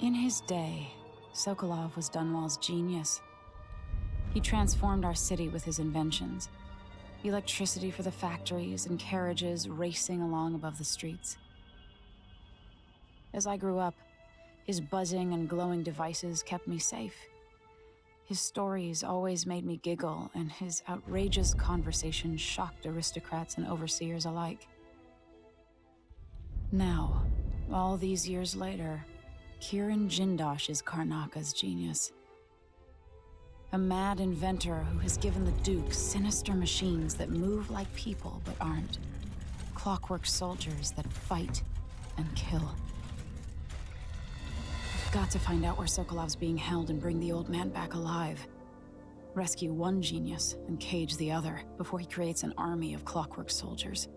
In his day, Sokolov was Dunwall's genius. He transformed our city with his inventions. Electricity for the factories and carriages racing along above the streets. As I grew up, his buzzing and glowing devices kept me safe. His stories always made me giggle, and his outrageous conversations shocked aristocrats and overseers alike. Now, all these years later, Kirin Jindosh is Karnaka's genius. A mad inventor who has given the Duke sinister machines that move like people but aren't. Clockwork soldiers that fight and kill. I've got to find out where Sokolov's being held and bring the old man back alive. Rescue one genius and cage the other before he creates an army of clockwork soldiers.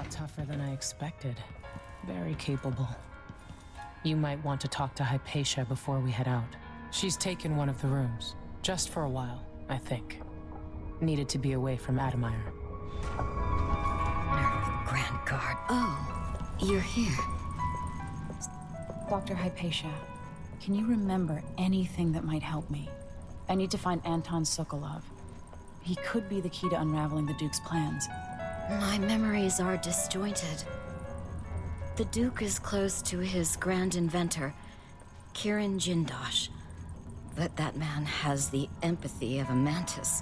Tougher than I expected. Very capable. You might want to talk to Hypatia before we head out. She's taken one of the rooms. Just for a while, I think. Needed to be away from Admire. Grand Guard. Oh, you're here. Dr. Hypatia, can you remember anything that might help me? I need to find Anton Sokolov. He could be the key to unraveling the Duke's plans. My memories are disjointed. The Duke is close to his grand inventor, Kirin Jindosh. But that man has the empathy of a mantis.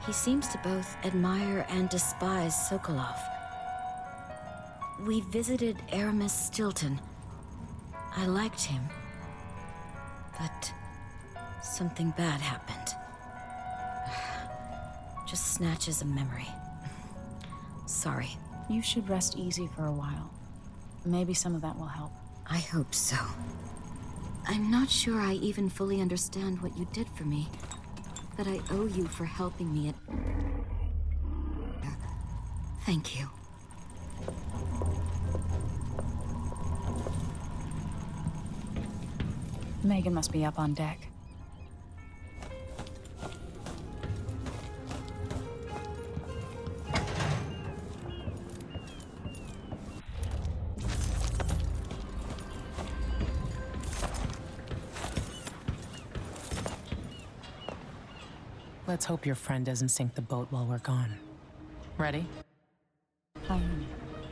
He seems to both admire and despise Sokolov. We visited Aramis Stilton. I liked him. But something bad happened. Just snatches of memory. Sorry. You should rest easy for a while. Maybe some of that will help. I hope so. I'm not sure I even fully understand what you did for me. That I owe you for helping me at... Thank you. Megan must be up on deck. Let's hope your friend doesn't sink the boat while we're gone. Ready?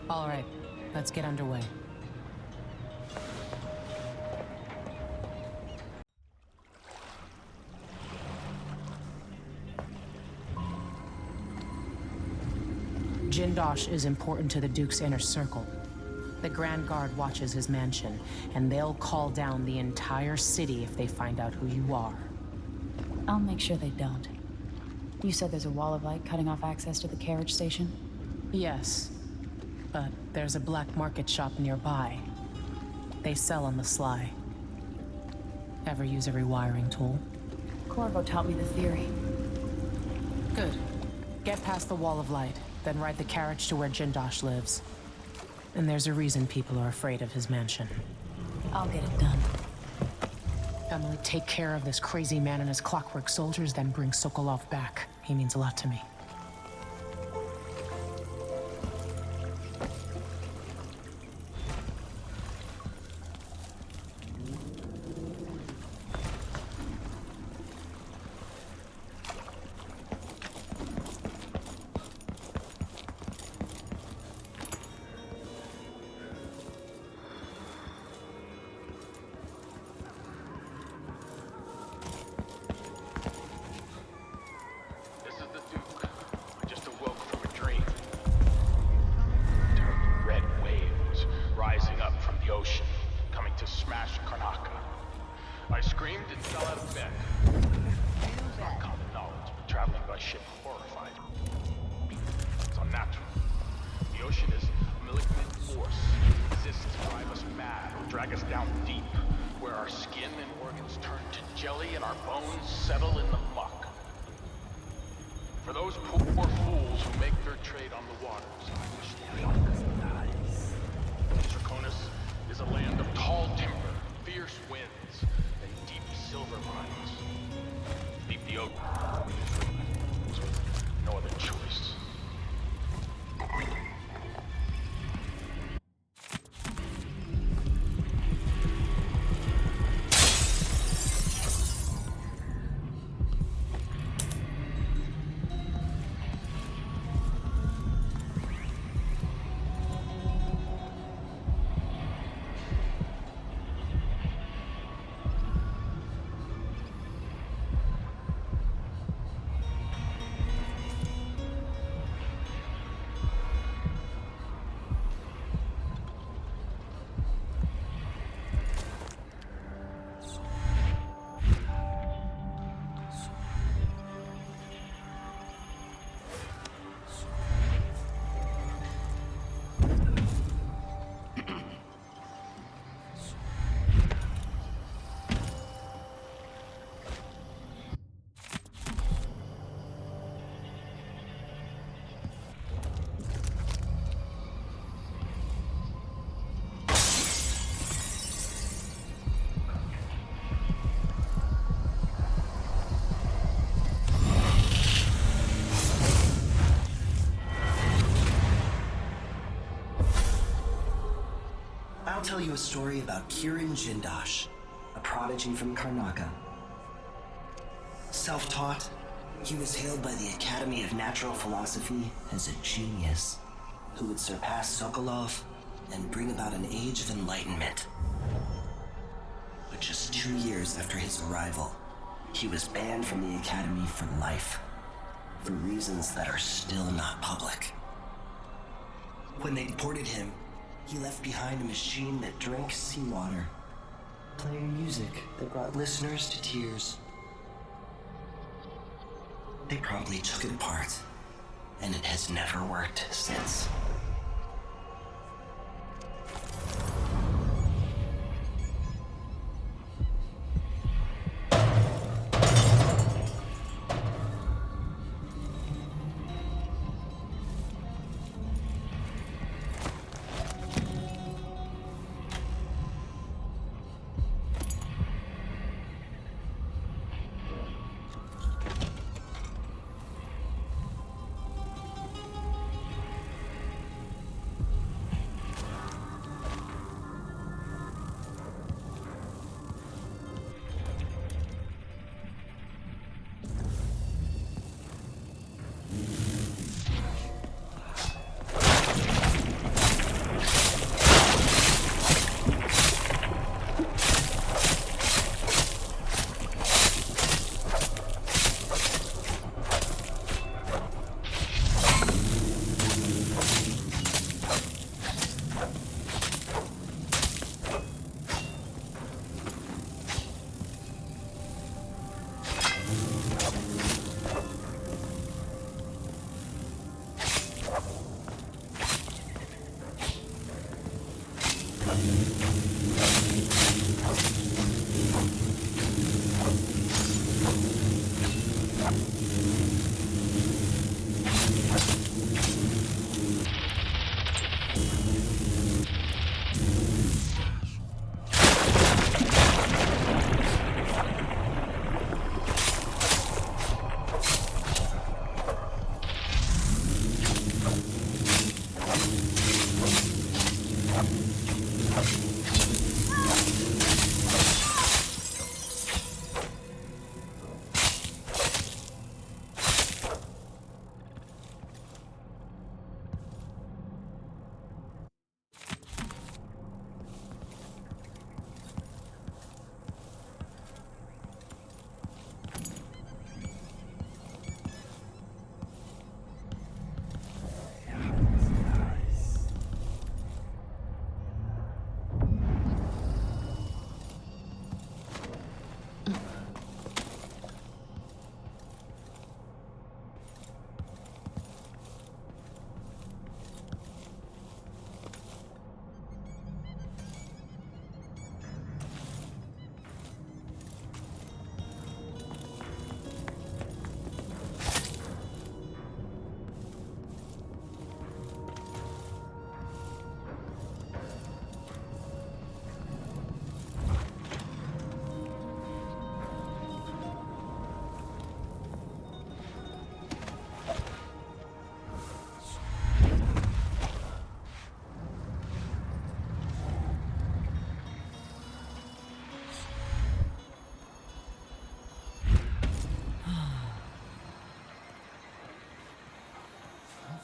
All right, let's get underway. Jindosh is important to the Duke's inner circle. The Grand Guard watches his mansion, and they'll call down the entire city if they find out who you are. I'll make sure they don't. You said there's a wall of light cutting off access to the carriage station? Yes, but there's a black market shop nearby. They sell on the sly. Ever use a rewiring tool? Corvo taught me the theory. Good. Get past the wall of light, then ride the carriage to where Jindosh lives. And there's a reason people are afraid of his mansion. I'll get it done. Emily, take care of this crazy man and his clockwork soldiers, then bring Sokolov back. He means a lot to me. screamed and fell out of bed. It's not common knowledge, but traveling by ship horrified. It's unnatural. The ocean is a malignant force. It exists to drive us mad or drag us down deep, where our skin and organs turn to jelly and our bones settle in the muck. For those poor fools who make their trade on the waters, I wish they recognize. Draconis is a land of tall timber, fierce winds, and deep silver mines. Deep the ocean, with no other choice. I'll tell you a story about Kirin Jindosh, a prodigy from Karnaca. Self-taught, he was hailed by the Academy of Natural Philosophy as a genius who would surpass Sokolov and bring about an age of enlightenment. But just 2 years after his arrival, he was banned from the Academy for life, for reasons that are still not public. When they deported him, he left behind a machine that drank seawater, playing music that brought listeners to tears. They promptly took it apart, and it has never worked since.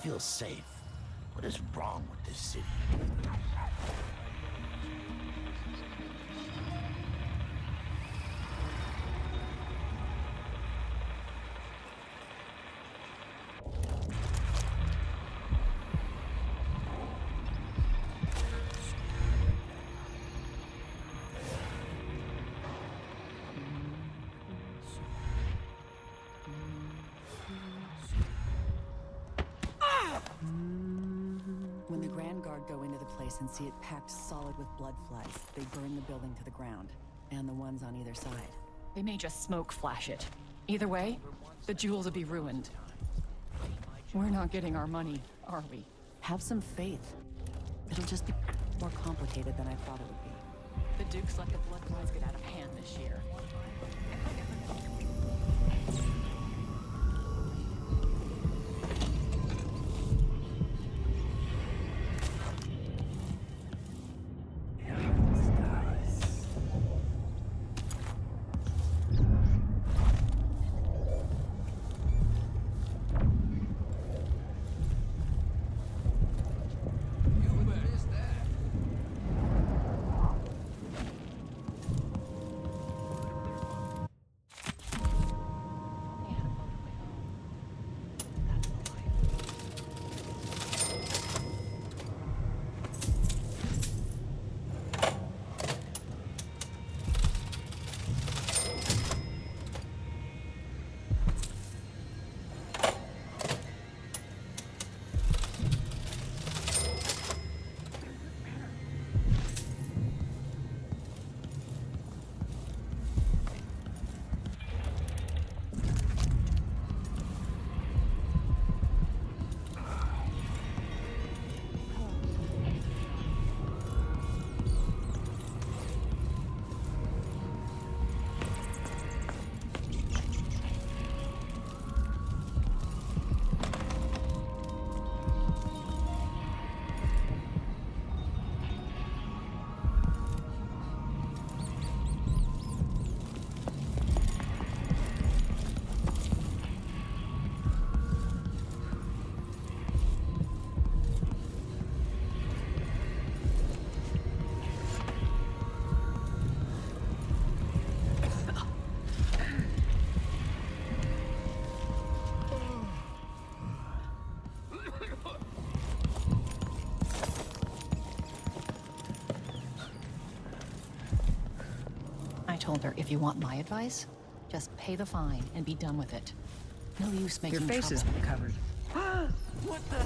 feel safe. What is wrong with this city? When the Grand Guard go into the place and see it packed solid with blood flies, they burn the building to the ground, and the ones on either side. They may just smoke flash it. Either way, the jewels will be ruined. We're not getting our money, are we? Have some faith. It'll just be more complicated than I thought it would be. The Duke's let the blood flies get out of hand this year. I told her, if you want my advice, just pay the fine and be done with it. No use making Your face is trouble. covered. What the?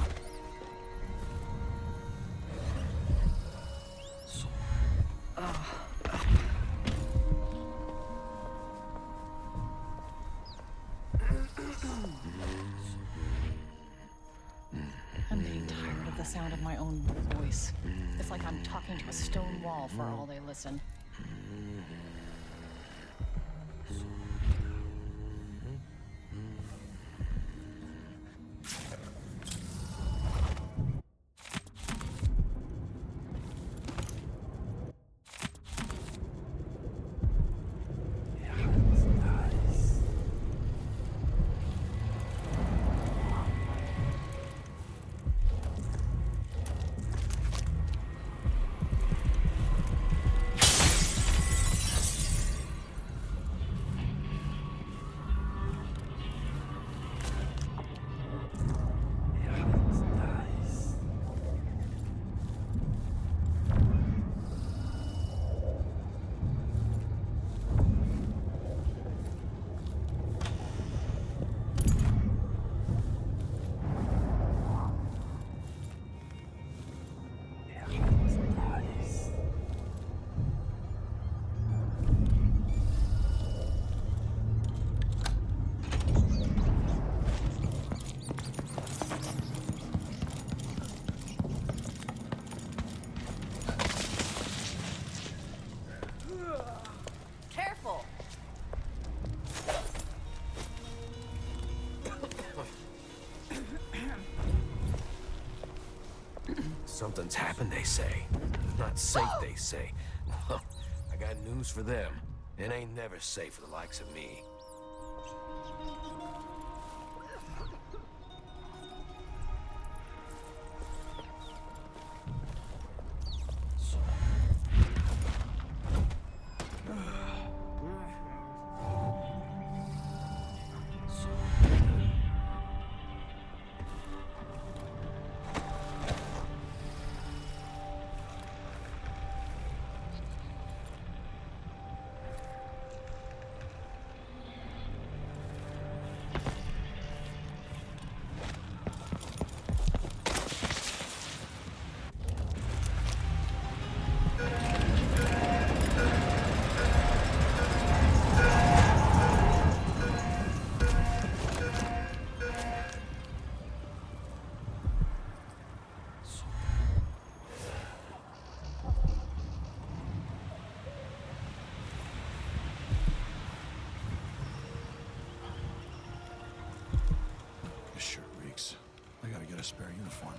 I'm getting tired of the sound of my own voice. It's like I'm talking to a stone wall for all they listen. Careful! Something's happened, they say. Not safe, they say. Well, I got news for them. It ain't never safe for the likes of me. a spare uniform.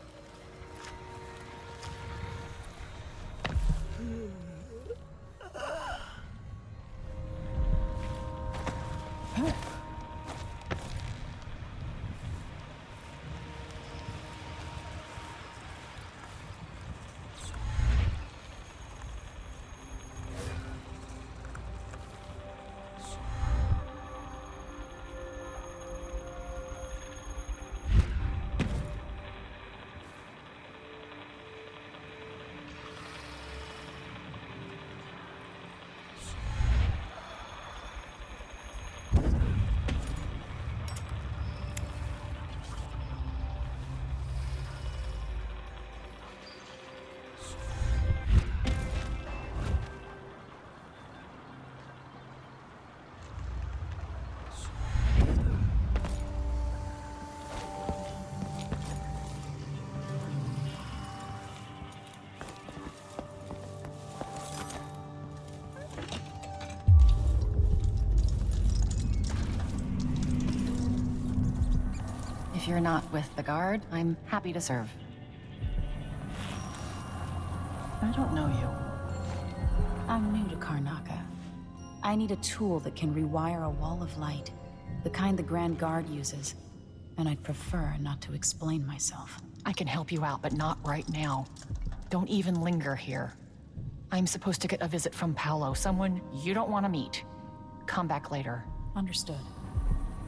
If you're not with the guard, I'm happy to serve. I don't know you. I'm new to Karnaca. I need a tool that can rewire a wall of light, the kind the Grand Guard uses. And I'd prefer not to explain myself. I can help you out, but not right now. Don't even linger here. I'm supposed to get a visit from Paolo, someone you don't want to meet. Come back later. Understood.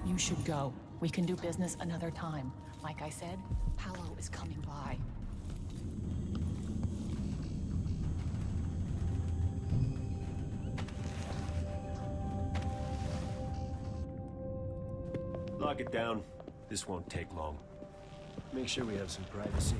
You should go. We can do business another time. Like I said, Paolo is coming by. Lock it down. This won't take long. Make sure we have some privacy.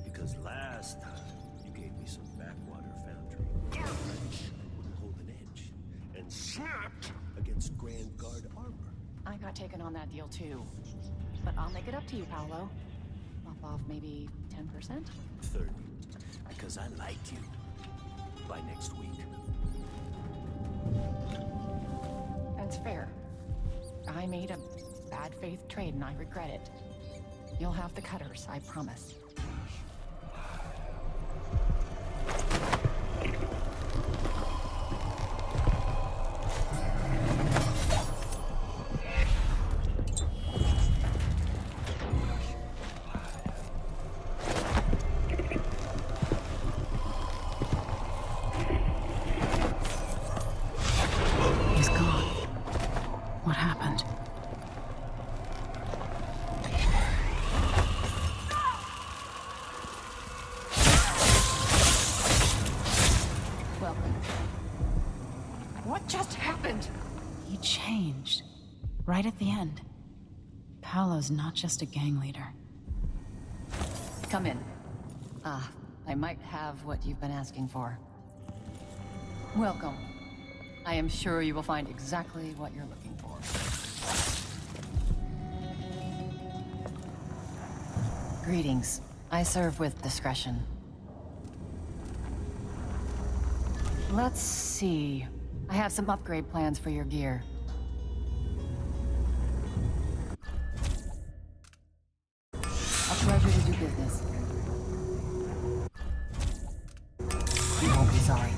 Because last time, you gave me some backwater foundry. Wouldn't hold an edge. And snapped against Grand Guard armor. I got taken on that deal too. But I'll make it up to you, Paolo. Bump off maybe 10%? 30. Because I like you. By next week. That's fair. I made a bad faith trade and I regret it. You'll have the cutters, I promise. He's gone. What happened? Welcome. What just happened? He changed. Right at the end. Paolo's not just a gang leader. Come in. I might have what you've been asking for. Welcome. I am sure you will find exactly what you're looking for. Greetings. I serve with discretion. Let's see. I have some upgrade plans for your gear. A pleasure to do business. You won't be sorry.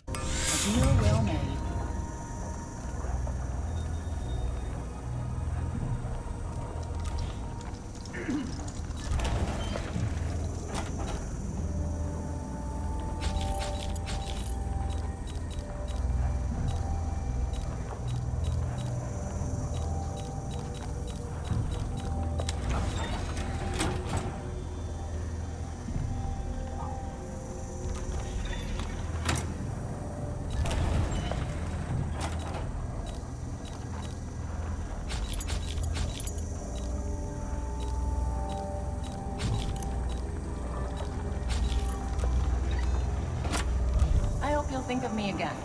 A deal well made. don't think of me again.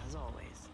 As always.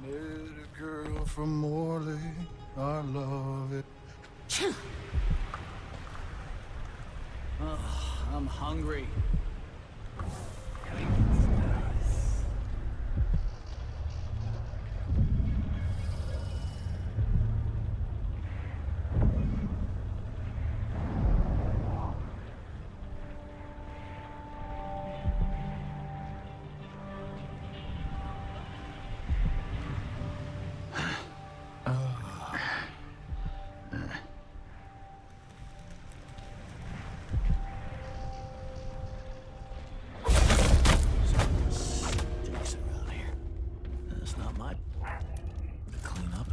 Met a girl from Morley, I love it. I'm hungry. Stinks around here. That's not my to clean up.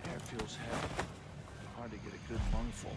Air feels heavy. Hard to get a good lungful.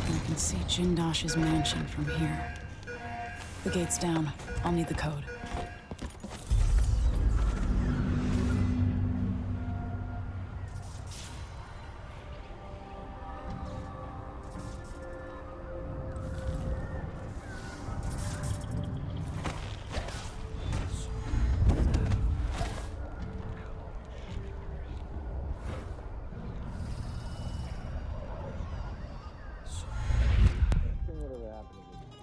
You can see Jindosh's mansion from here. The gate's down. I'll need the code. Whatever happened to this?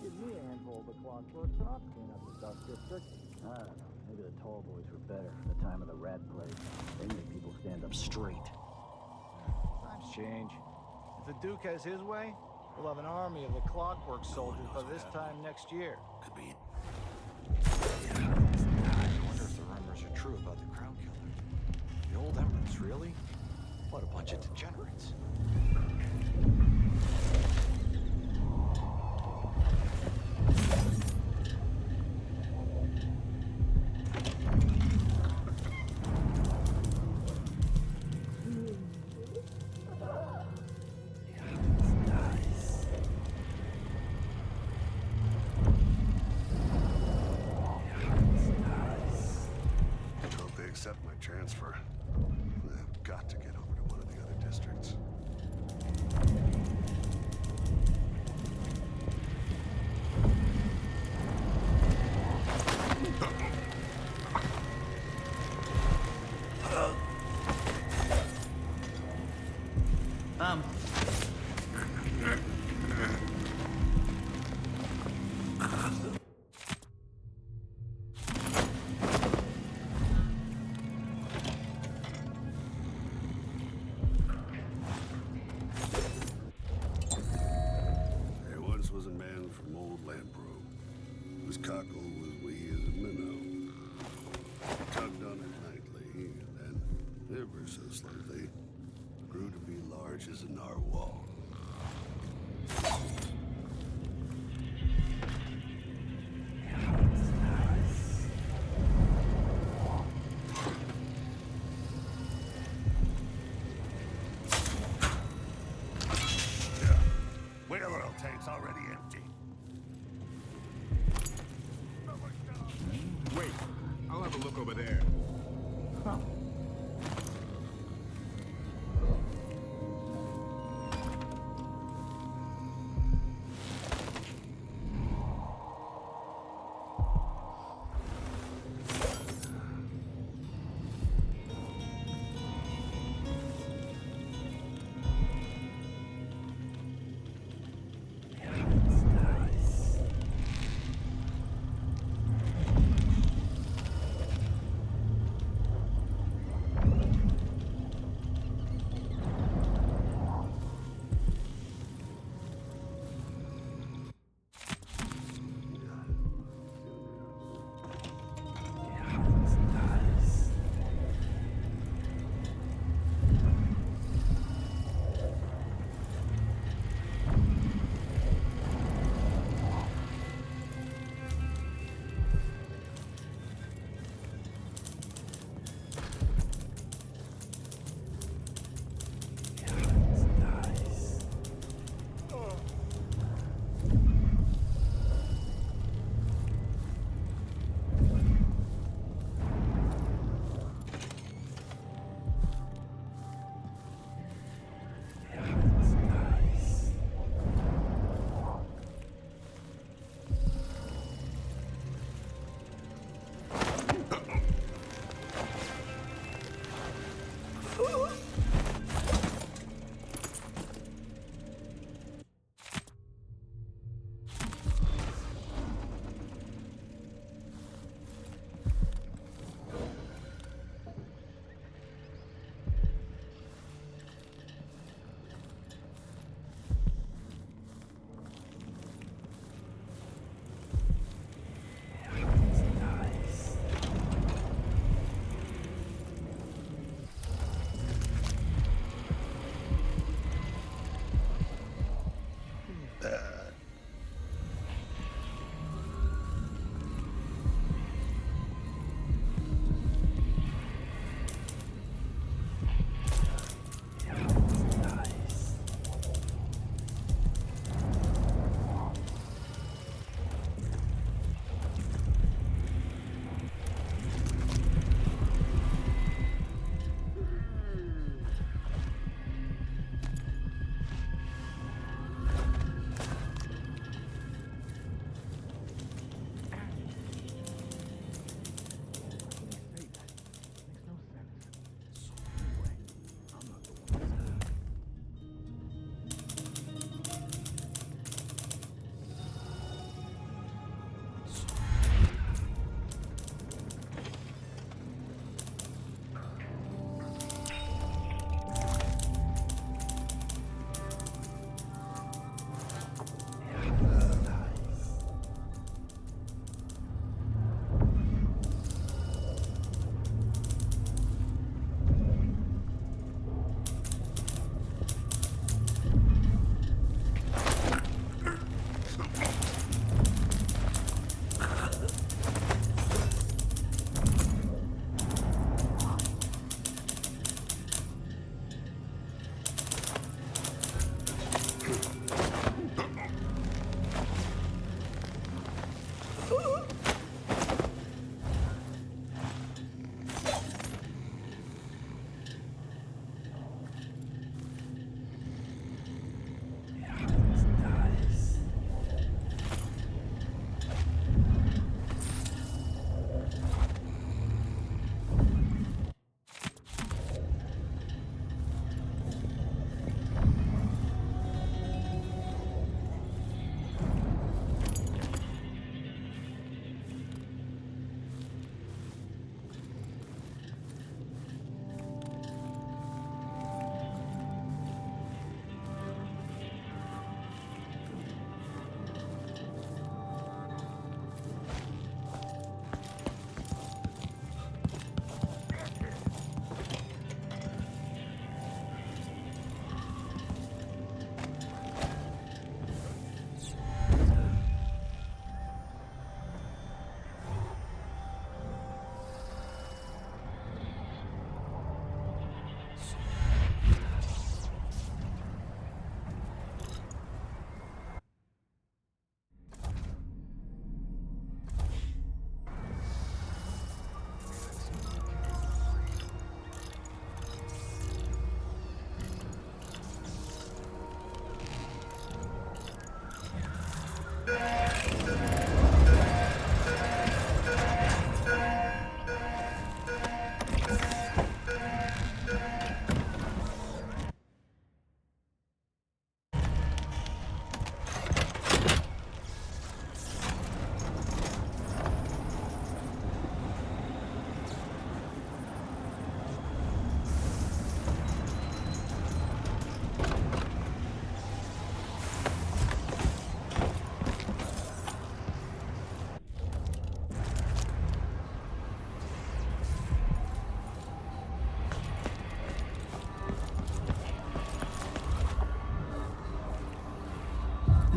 Give me a handful of the clockworks and I'll clean up the dust district. I don't know. Maybe the tall boys were better for the time of the rat plague. They make people stand up straight. Times change. If the Duke has his way, we'll have an army of the clockwork soldiers by this time next year. Could be. I wonder if the rumors are true about the Crown Killer. The old Emperors, really? What a bunch of degenerates. Hope they accept my transfer. I've got to get over to one of the other There once was a man from old Lampro, whose cockle was wee as a minnow. He tugged on it nightly, and then, ever so slowly, grew to be large as a narwhal. Yeah. Whale oil tank's already empty. Wait, I'll have a look over there.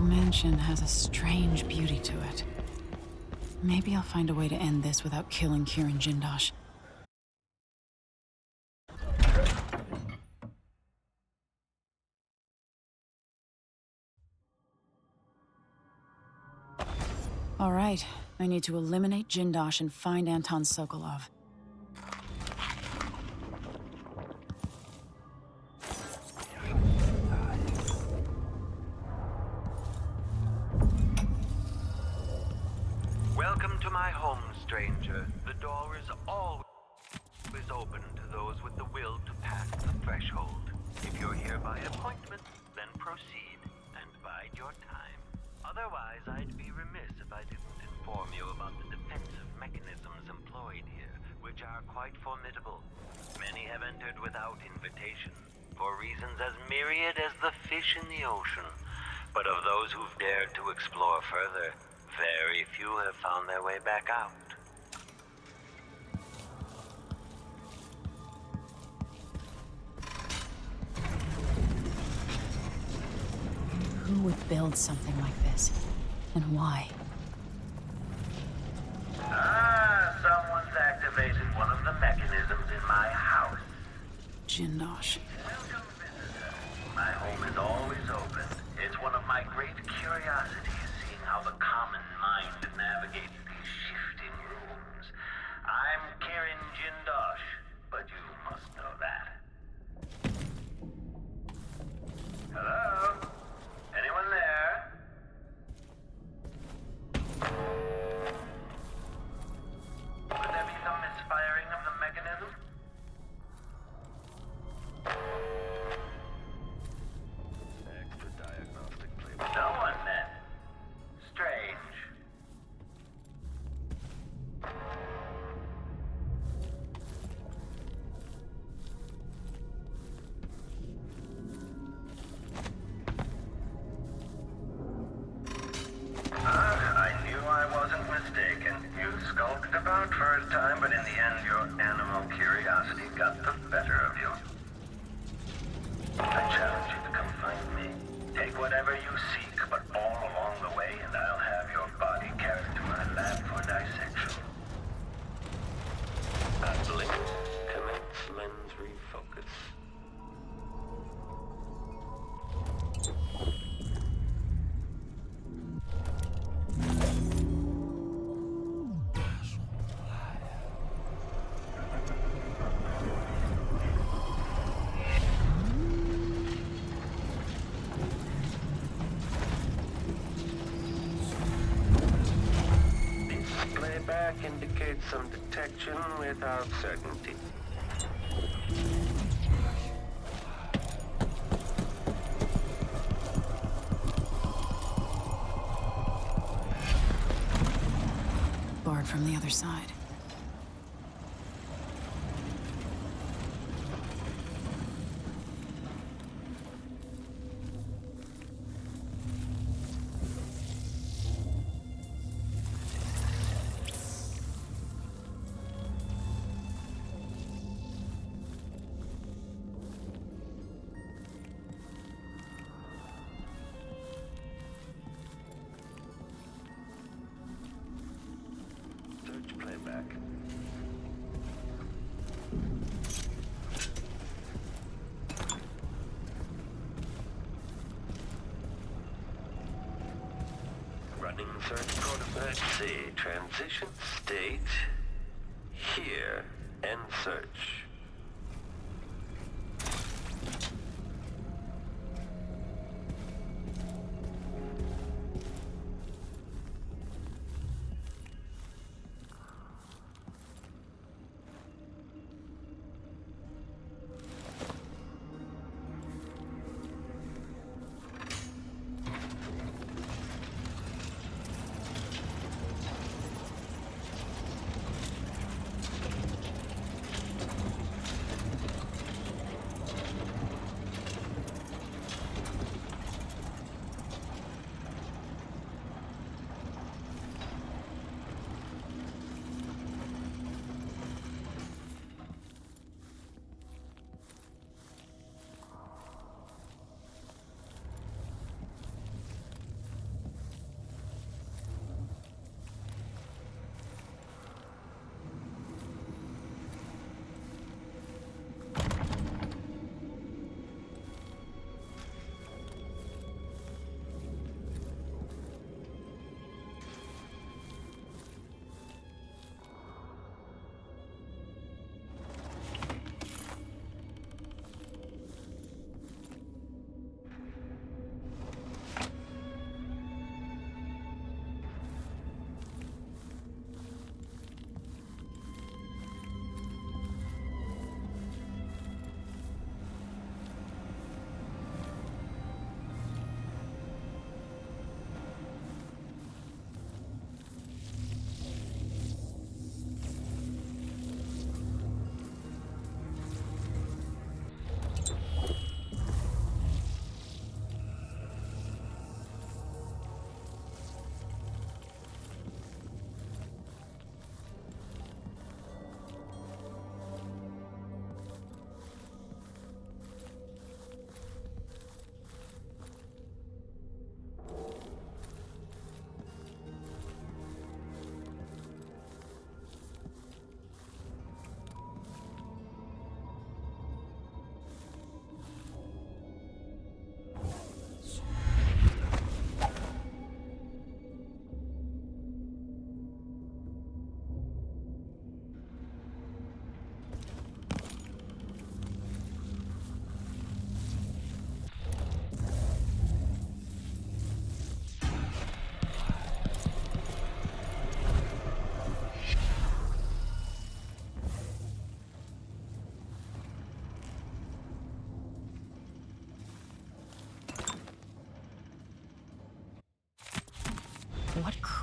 mansion has a strange beauty to it. Maybe I'll find a way to end this without killing Kieran Jindosh. All right, I need to eliminate Jindosh and find Anton Sokolov. Welcome to my home, stranger. The door is always open to those with the will to pass the threshold. If you're here by appointment, then proceed and bide your time. Otherwise, I'd be remiss if I didn't inform you about the defensive mechanisms employed here, which are quite formidable. Many have entered without invitation, for reasons as myriad as the fish in the ocean. But of those who've dared to explore further, very few have found their way back out. Who would build something like this? And why? Ah, someone's activated one of the mechanisms in my house. Jindosh. Welcome, visitor. My home is always open. It's one of my great curiosities, seeing how the common mind navigates these shifting rooms. I'm Kieran Jindosh, but you must know that. Hello? Anyone there? Would there be some misfiring of the mechanism? Extra diagnostic play. No one then. Strange. I knew I wasn't mistaken. You skulked about for a time, but in the end, your animal curiosity got the better of you. I challenge you to come find me. Take whatever you seek, but all along the way, and I'll have your body carried to my lab for dissection. Blink. Commence lens refocus. Playback indicates some detection without certainty. Barred from the other side. Search playback. Running search protocol. Let's see. Transition state. Here. End search.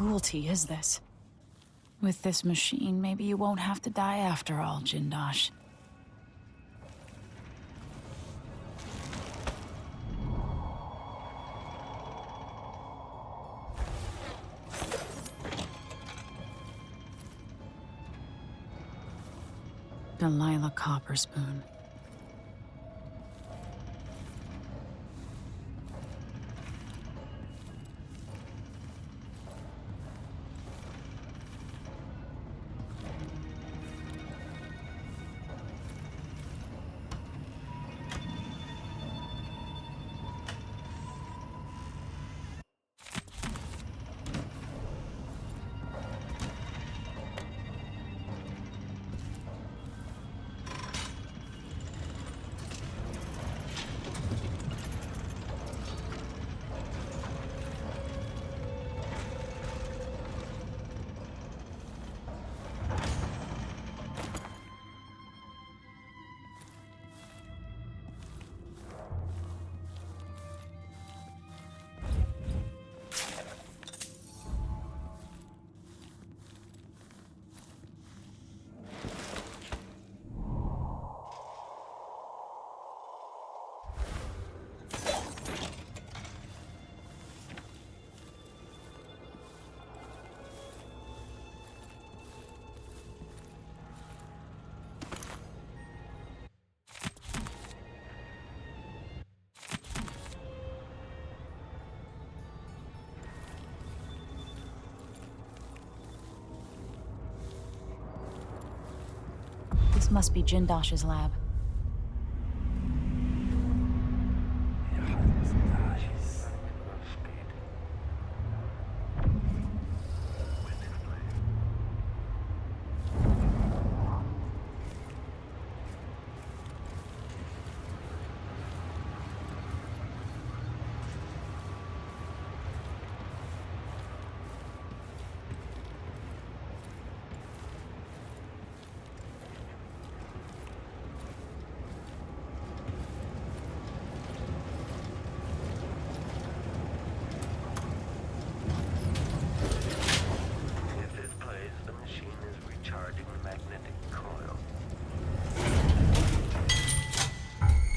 cruelty is this? With this machine, maybe you won't have to die after all, Jindosh. Delilah Copperspoon. This must be Jindosh's lab.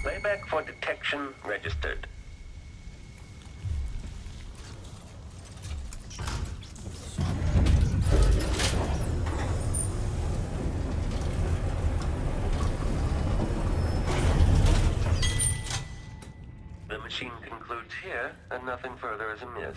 Playback for detection registered. The machine concludes here, and nothing further is amiss.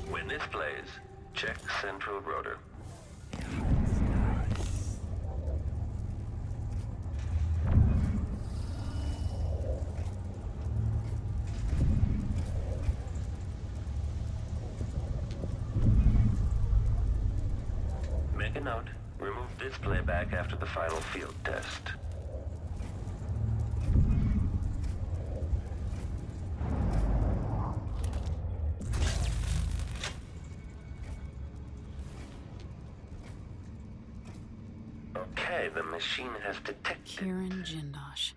When this plays, check central rotor. Make a note. Remove this playback after the final field test. Okay, the machine has detected. Kieran Jindosh.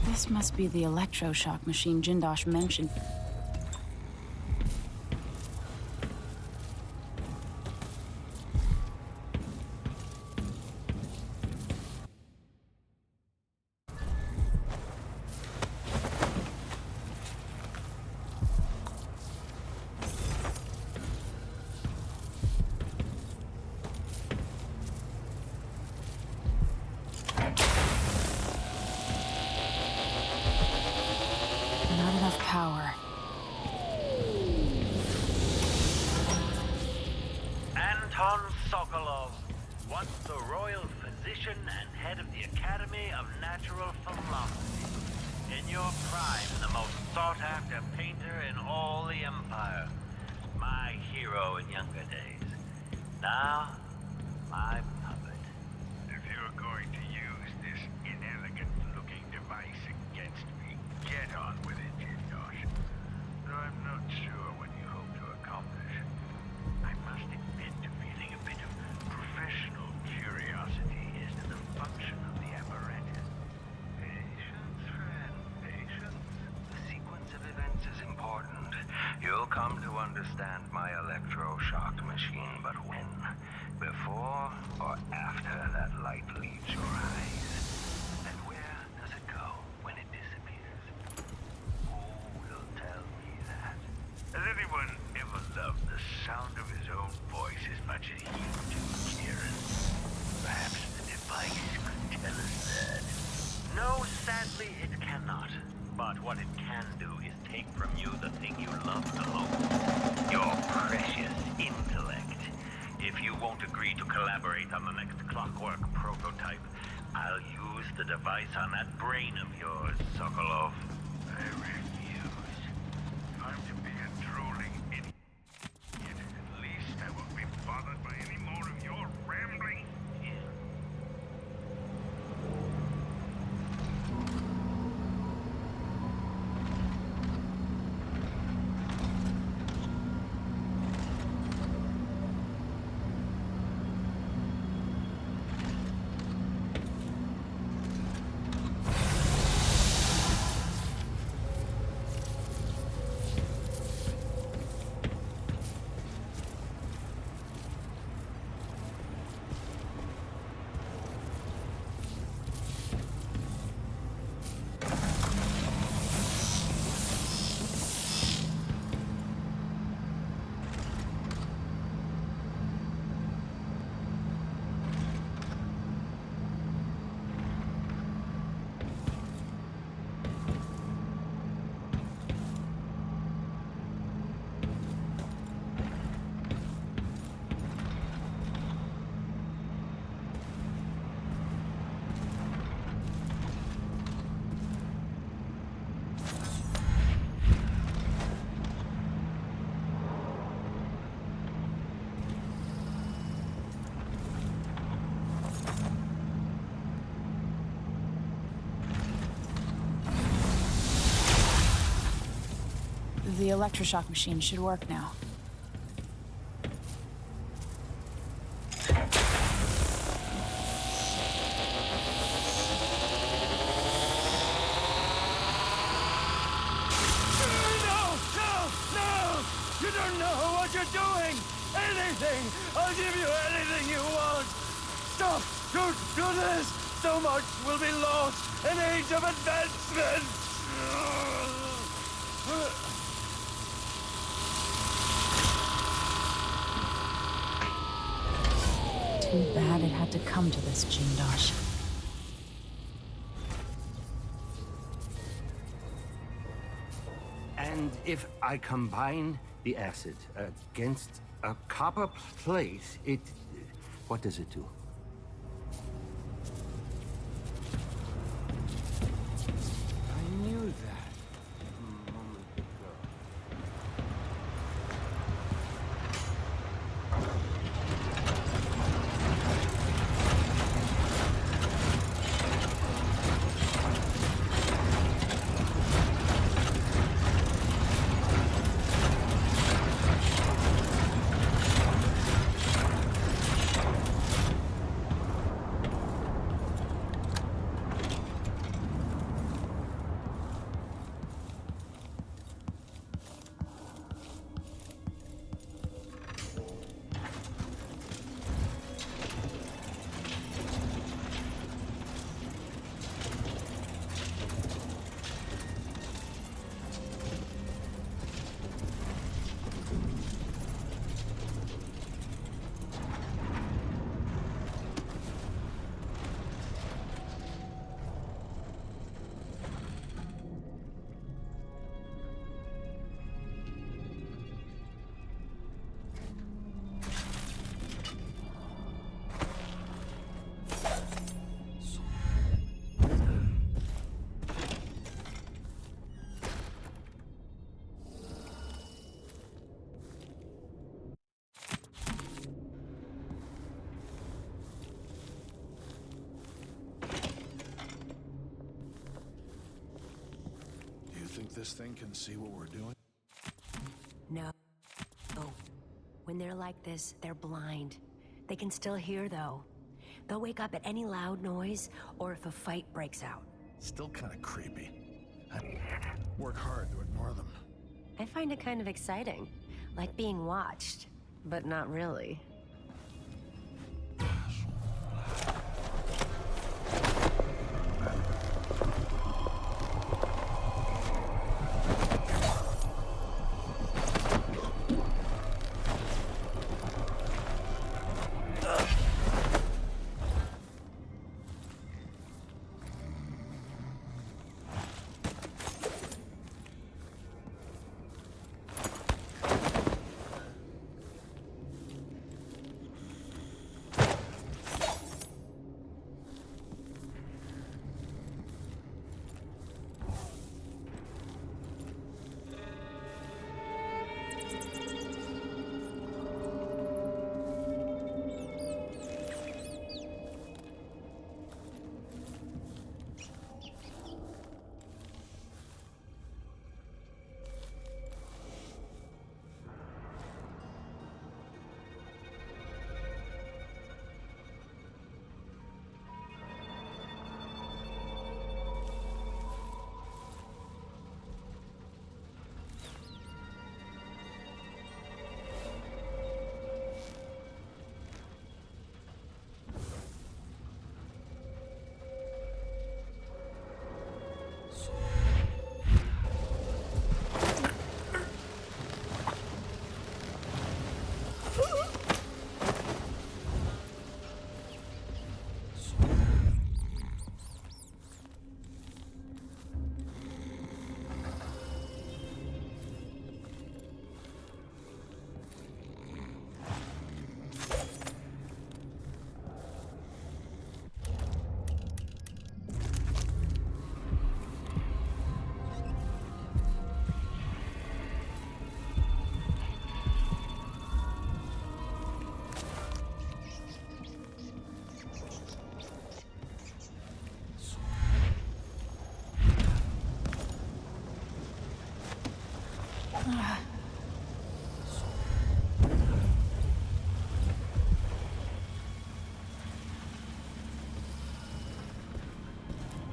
This must be the electroshock machine Jindosh mentioned. Not enough power. Anton Sokolov, once the royal physician and head of the Academy of Natural Philosophy. In your prime, the most sought-after painter in all the Empire. My hero in younger days. Now, my puppet. If you're going to use this inelegant-looking device against me, get on with it, Jindosh. Though I'm not sure what you hope to accomplish. I must admit to feeling a bit of professional curiosity as to the function of the apparatus. Patience, friend, patience. The sequence of events is important. You'll come to understand my electroshock machine, but when? Before or after that light leaves your eyes? And where does it go when it disappears? Who will tell me that? Has anyone ever loved the sound of his own voice as much as you do, Kieran? Perhaps the device could tell us that. No, sadly, it cannot. But what it can do is take from you the thing you love the most. Your precious intellect. If you won't agree to collaborate on the next clockwork prototype, I'll use the device on that brain of yours, Sokolov. I refuse. I'm to be a drooling idiot. At least I won't be bothered by any more of your rambling. The electroshock machine should work now. You don't know what you're doing! Anything! I'll give you anything you want! Stop! Don't do this! So much will be lost! An age of advancement! Too bad it had to come to this, Jindosh. And if I combine the acid against a copper plate, what does it do? I knew that a moment ago. think this thing can see what we're doing? No. Oh. When they're like this, they're blind. They can still hear, though. They'll wake up at any loud noise, or if a fight breaks out. Still kind of creepy. I work hard to ignore them. I find it kind of exciting. Like being watched, but not really.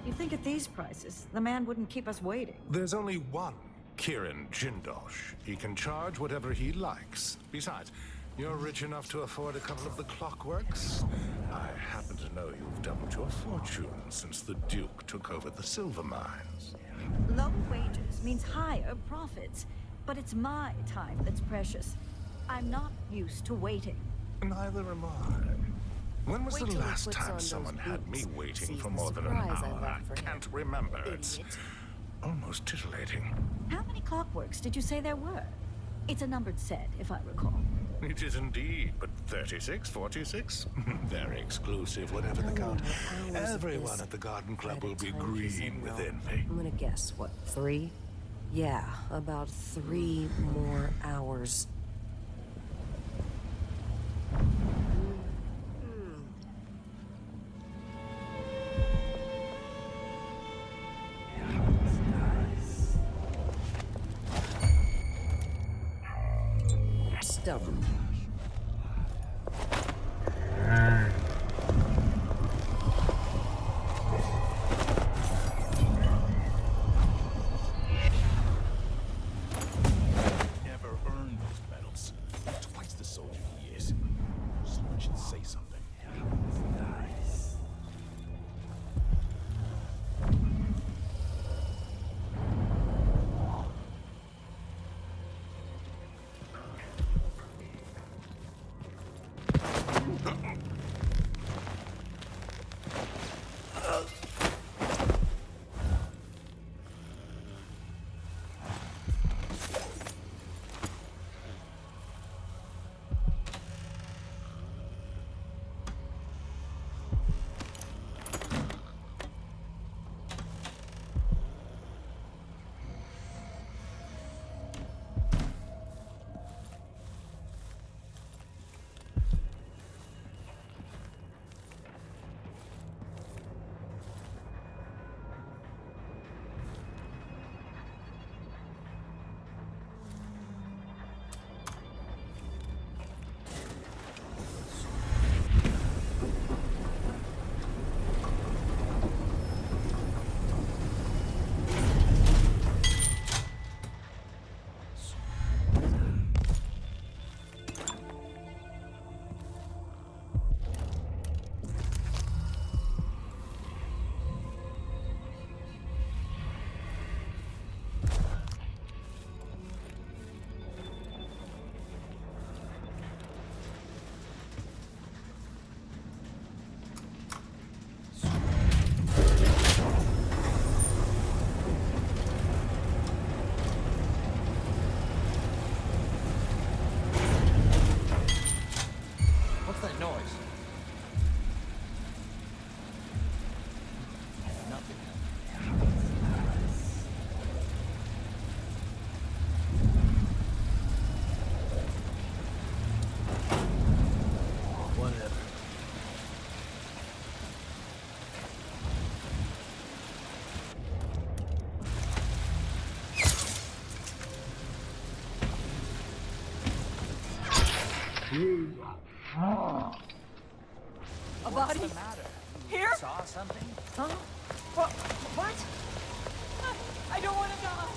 You think at these prices, the man wouldn't keep us waiting? There's only one Kirin Jindosh. He can charge whatever he likes. Besides, you're rich enough to afford a couple of the clockworks. I happen to know you've doubled your fortune since the Duke took over the silver mines. Low wages means higher profits, but it's my time that's precious. I'm not used to waiting. Neither am I. When was the last time someone had me waiting for more than an hour? I can't remember. It's almost titillating. How many clockworks did you say there were? It's a numbered set, if I recall. It is indeed, but 36, 46? Very exclusive, whatever the count. Everyone at the Garden Club will be green with envy. I'm gonna guess, what, 3? Yeah, about 3 more hours. Stubborn. Never earned those medals. Twice the soldier he is. Someone should say something. Nice. A body? What's the matter? You Here? saw something? Huh? What? I don't want to die.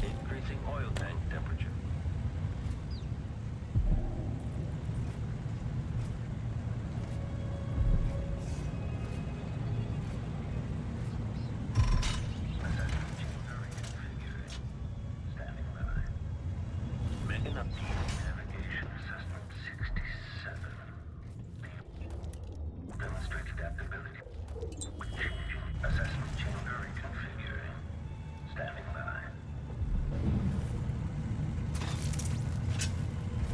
Increasing oil tank temperature. Standing by. Making up navigation assessment 67. Demonstrates adaptability. Changing assessment chamber reconfiguring. Standing by.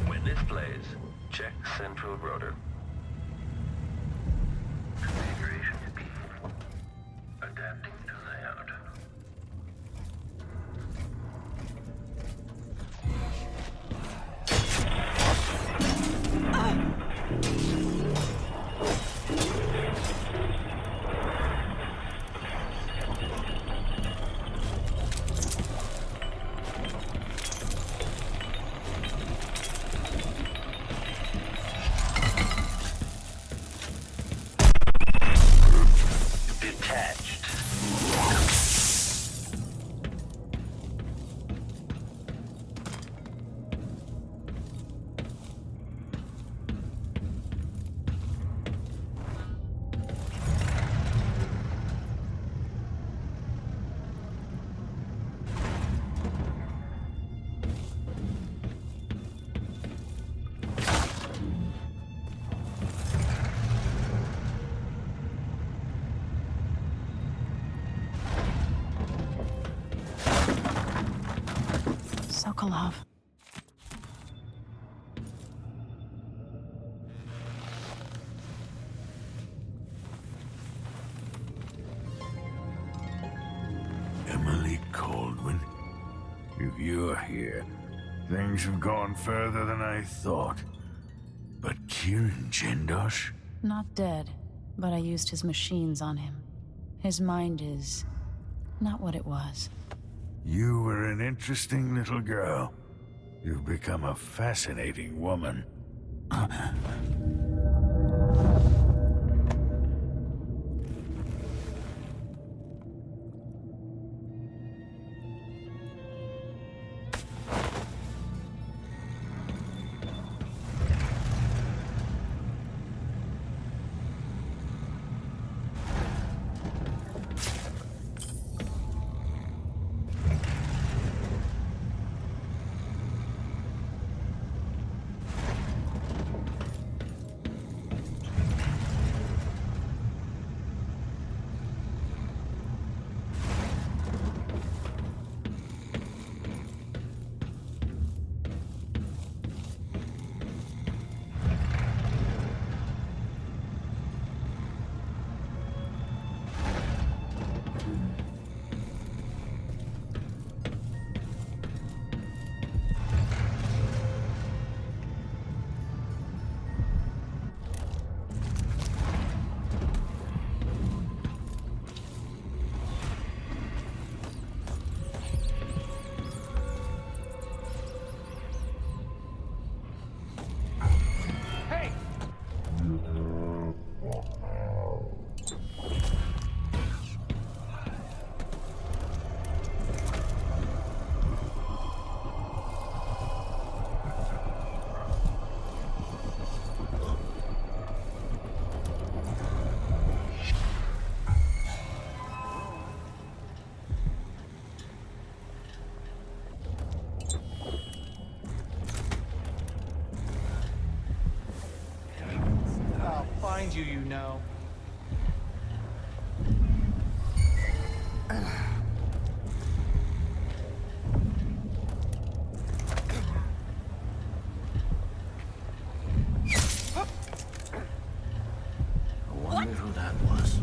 When this plays, check central rotor. Configuration B. Adapting to layout. Detached. Sokolov. Emily Coldman, if you're here, things have gone further than I thought. But Kieran Jindosh? Not dead, but I used his machines on him. His mind is not what it was. You were an interesting little girl. You've become a fascinating woman. find you, you know. I wonder who that was.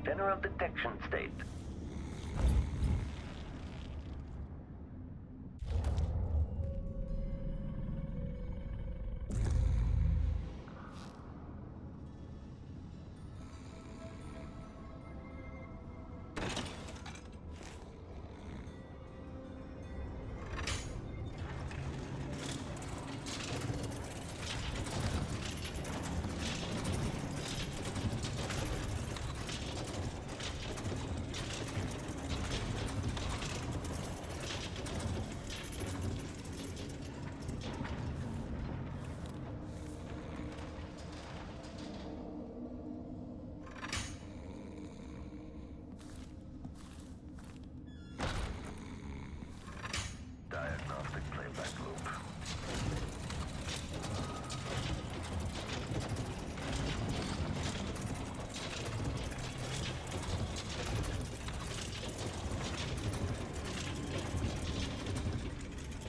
General detection state. Diagnostic playback loop.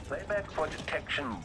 Playback for detection.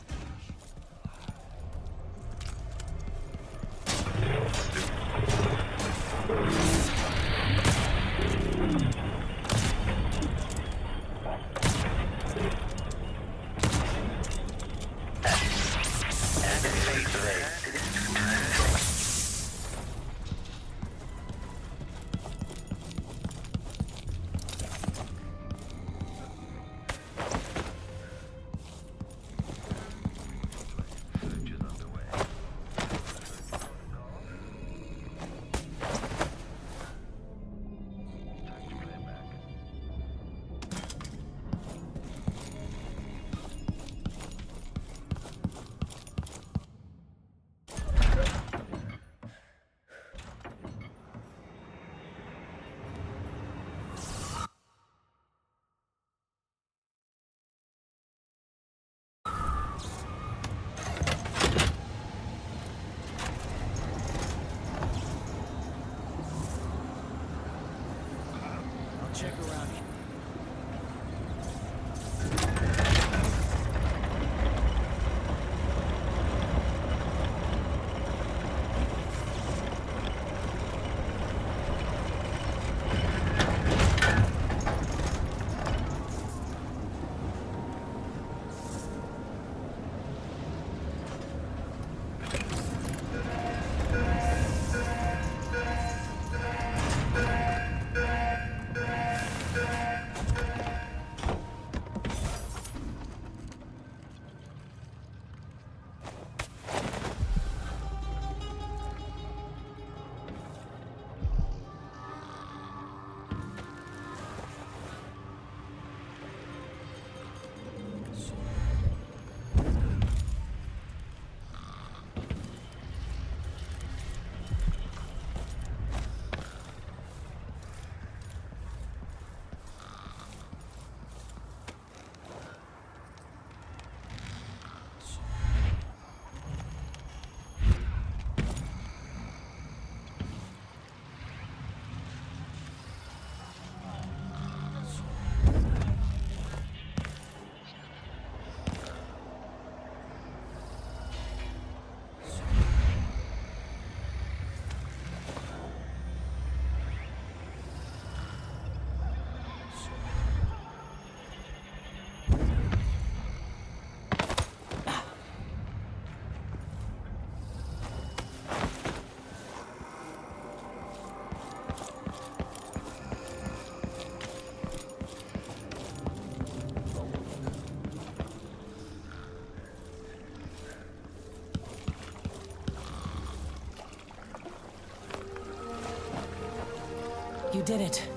did it.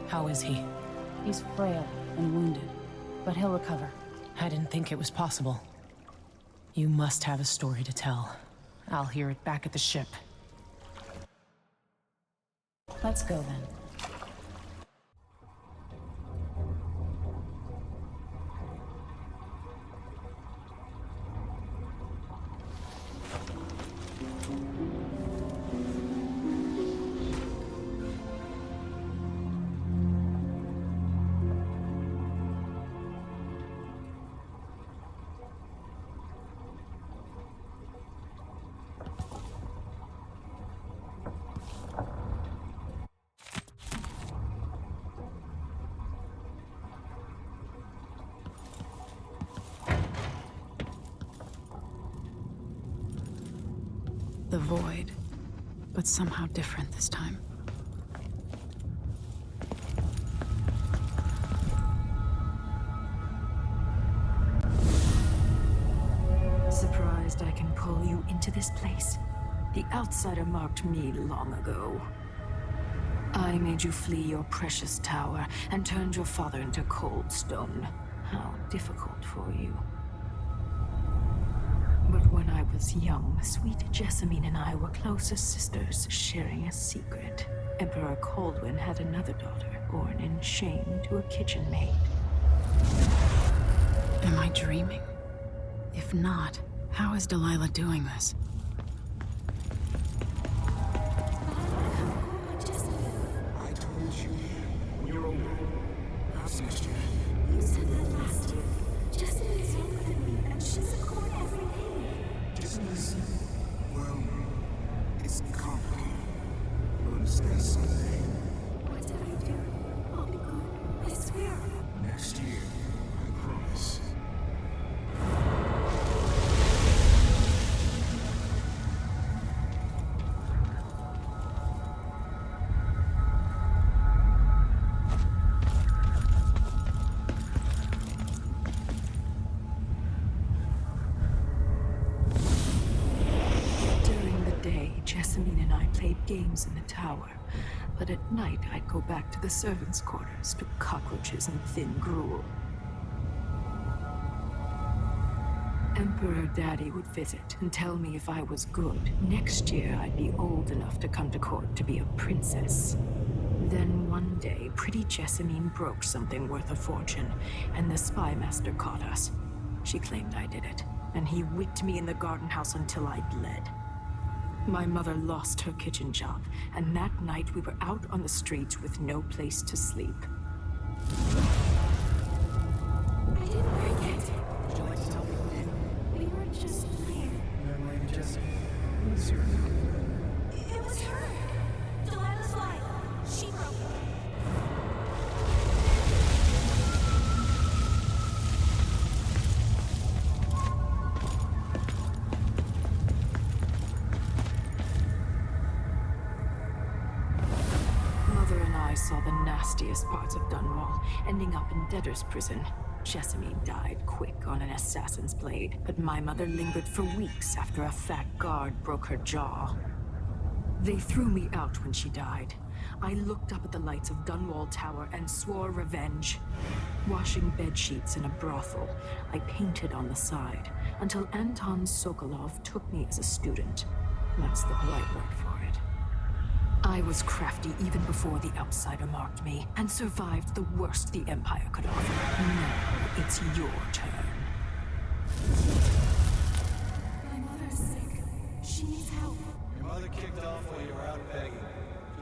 How is he? He's frail and wounded, but he'll recover. I didn't think it was possible. You must have a story to tell. I'll hear it back at the ship. Let's go then. The void, but somehow different this time. Surprised I can pull you into this place? The outsider marked me long ago. I made you flee your precious tower and turned your father into cold stone. How difficult for you. But when I was young, sweet Jessamine and I were close as sisters, sharing a secret. Emperor Kaldwin had another daughter, born in shame to a kitchen maid. Am I dreaming? If not, how is Delilah doing this? I told you when you're older. I've missed you. You said that last year. Jessamine is younger than me, and she's a core every day. Listen, well, it's complicated. You'll understand someday. Whatever you do, I'll be good. I swear. Next year, I promise. Jessamine and I played games in the tower, but at night I'd go back to the servants' quarters to cockroaches and thin gruel. Emperor Daddy would visit and tell me if I was good. Next year I'd be old enough to come to court to be a princess. Then one day, pretty Jessamine broke something worth a fortune, and the spy master caught us. She claimed I did it, and he whipped me in the garden house until I bled. My mother lost her kitchen job, and that night we were out on the streets with no place to sleep. I didn't break it. Would you like to tell me who did? We were just playing. Memory of Jessamine. Who's your name? It was her. Delilah's lie. She broke it. Saw the nastiest parts of Dunwall, ending up in debtor's prison. Jessamine died quick on an assassin's blade, but my mother lingered for weeks after a fat guard broke her jaw. They threw me out when she died. I looked up at the lights of Dunwall Tower and swore revenge. Washing bedsheets in a brothel, I painted on the side, until Anton Sokolov took me as a student. That's the polite word for it. I was crafty even before the outsider marked me, and survived the worst the Empire could offer. Now, it's your turn. My mother's sick. She needs help. Your mother kicked off while you were out begging.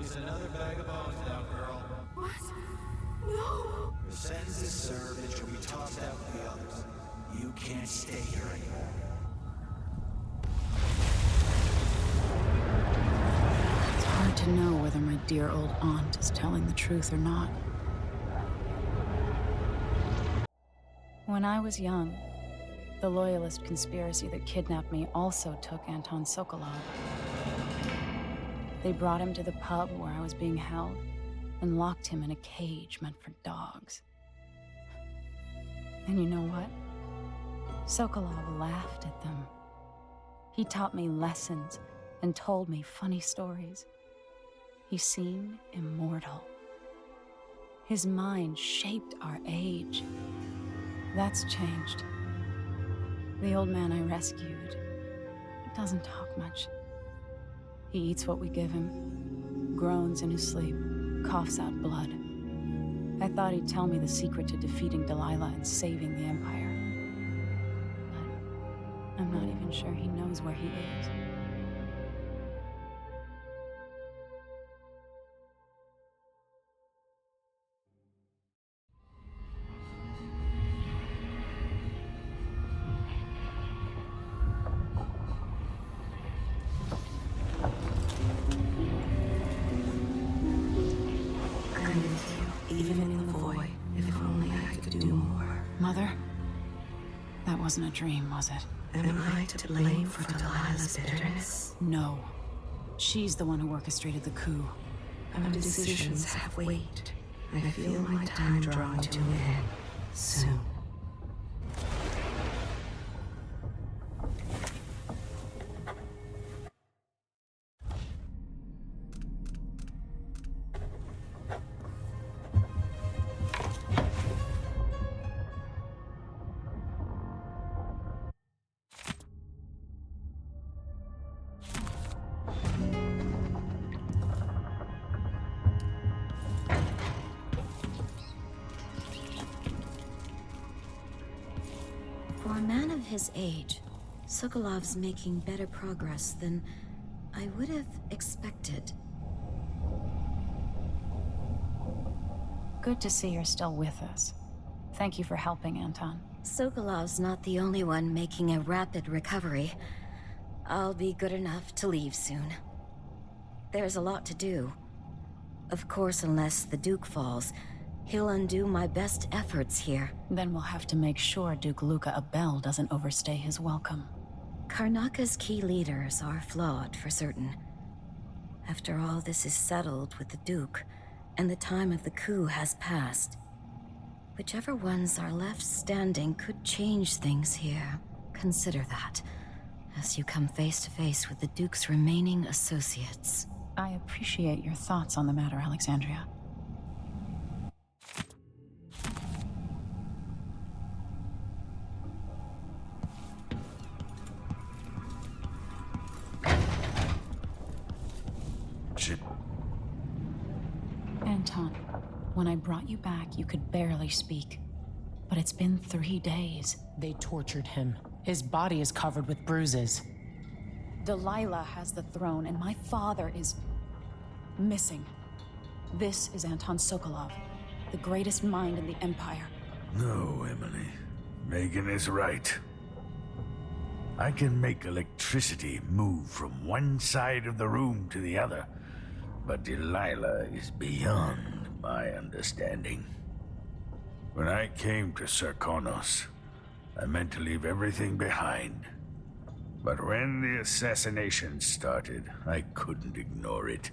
She's another bag of bones now, girl. What? No! Your sentence is served and she'll be tossed out with the others. You can't stay here anymore. Hard to know whether my dear old aunt is telling the truth or not. When I was young, the Loyalist conspiracy that kidnapped me also took Anton Sokolov. They brought him to the pub where I was being held and locked him in a cage meant for dogs. And you know what? Sokolov laughed at them. He taught me lessons and told me funny stories. He seemed immortal. His mind shaped our age. That's changed. The old man I rescued doesn't talk much. He eats what we give him, groans in his sleep, coughs out blood. I thought he'd tell me the secret to defeating Delilah and saving the Empire. But I'm not even sure he knows where he is. Even in the void, if only I could do more. Mother? That wasn't a dream, was it? Am I to blame for Delilah's bitterness? No. She's the one who orchestrated the coup. Our decisions have weight. I feel my time drawing to an end soon. For a man of his age, Sokolov's making better progress than I would have expected. Good to see you're still with us. Thank you for helping, Anton. Sokolov's not the only one making a rapid recovery. I'll be good enough to leave soon. There's a lot to do. Of course, unless the Duke falls, he'll undo my best efforts here. Then we'll have to make sure Duke Luca Abel doesn't overstay his welcome. Karnaka's key leaders are flawed, for certain. After all this is settled with the Duke, and the time of the coup has passed, whichever ones are left standing could change things here. Consider that, as you come face to face with the Duke's remaining associates. I appreciate your thoughts on the matter, Alexandria. Anton, when I brought you back, you could barely speak. But it's been 3 days. They tortured him. His body is covered with bruises. Delilah has the throne, and my father is missing. This is Anton Sokolov, the greatest mind in the Empire. No, Emily. Megan is right. I can make electricity move from one side of the room to the other, but Delilah is beyond my understanding. When I came to Serkonos, I meant to leave everything behind. But when the assassination started, I couldn't ignore it.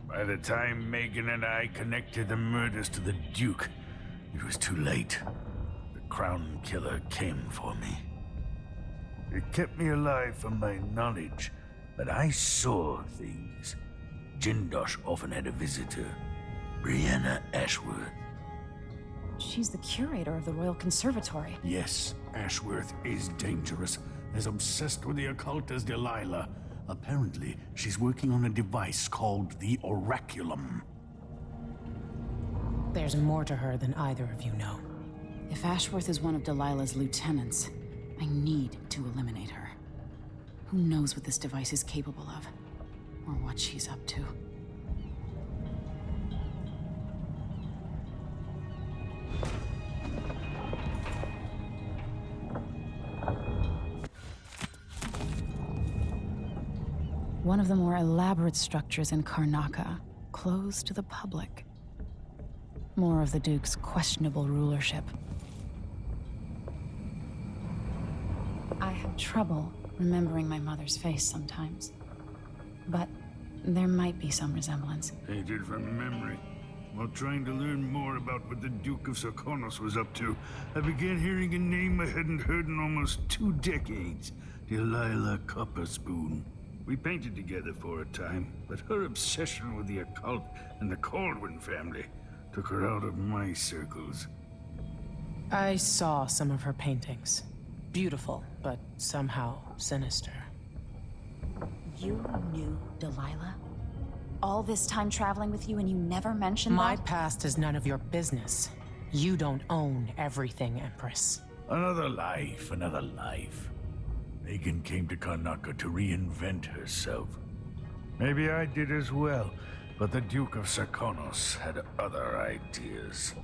By the time Megan and I connected the murders to the Duke, it was too late. The Crown Killer came for me. It kept me alive from my knowledge, but I saw things. Jindosh often had a visitor, Brianna Ashworth. She's the curator of the Royal Conservatory. Yes, Ashworth is dangerous, as obsessed with the occult as Delilah. Apparently, she's working on a device called the Oraculum. There's more to her than either of you know. If Ashworth is one of Delilah's lieutenants, I need to eliminate her. Who knows what this device is capable of, or what she's up to. One of the more elaborate structures in Karnaka, closed to the public. More of the Duke's questionable rulership. I have trouble remembering my mother's face sometimes. But there might be some resemblance. Painted from memory. While trying to learn more about what the Duke of Serkonos was up to, I began hearing a name I hadn't heard in almost 2 decades. Delilah Copperspoon. We painted together for a time, but her obsession with the occult and the Caldwin family took her out of my circles. I saw some of her paintings. Beautiful, but somehow sinister. You knew Delilah? All this time traveling with you and you never mentioned My that? past is none of your business. You don't own everything, Empress. Another life, another life. Megan came to Karnaca to reinvent herself. Maybe I did as well, but the Duke of Sarkonos had other ideas.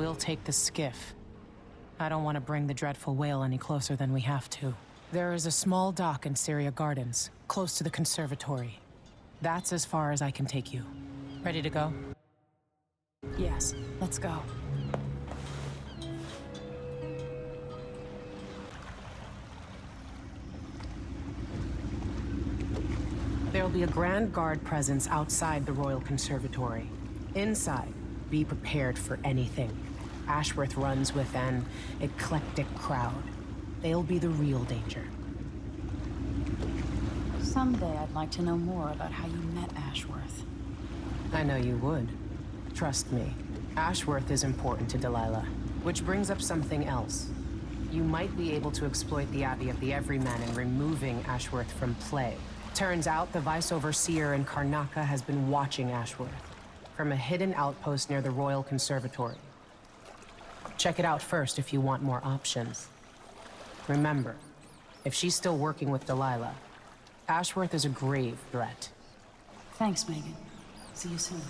We'll take the skiff. I don't want to bring the dreadful whale any closer than we have to. There is a small dock in Syria Gardens, close to the conservatory. That's as far as I can take you. Ready to go? Yes, let's go. There'll be a Grand Guard presence outside the Royal Conservatory. Inside, be prepared for anything. Ashworth runs with an eclectic crowd. They'll be the real danger. Someday I'd like to know more about how you met Ashworth. I know you would. Trust me. Ashworth is important to Delilah. Which brings up something else. You might be able to exploit the Abbey of the Everyman in removing Ashworth from play. Turns out the Vice Overseer in Karnaca has been watching Ashworth from a hidden outpost near the Royal Conservatory. Check it out first if you want more options. Remember, if she's still working with Delilah, Ashworth is a grave threat. Thanks, Megan. See you soon.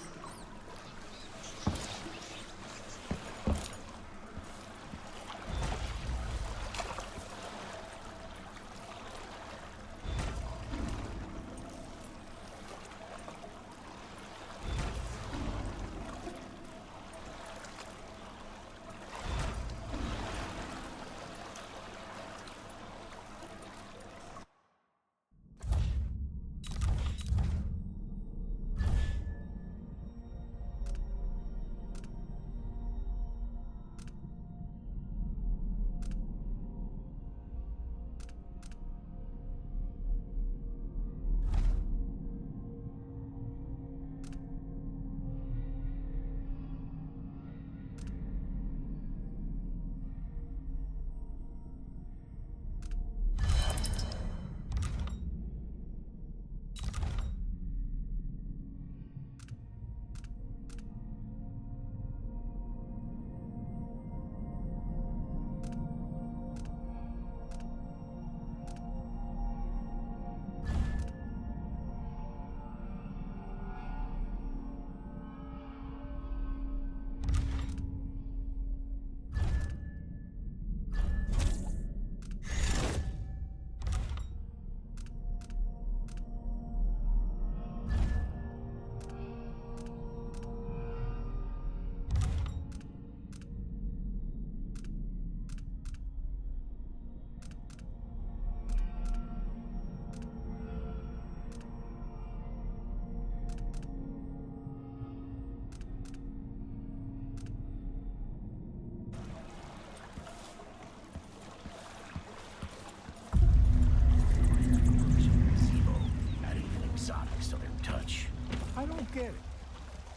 I don't get it.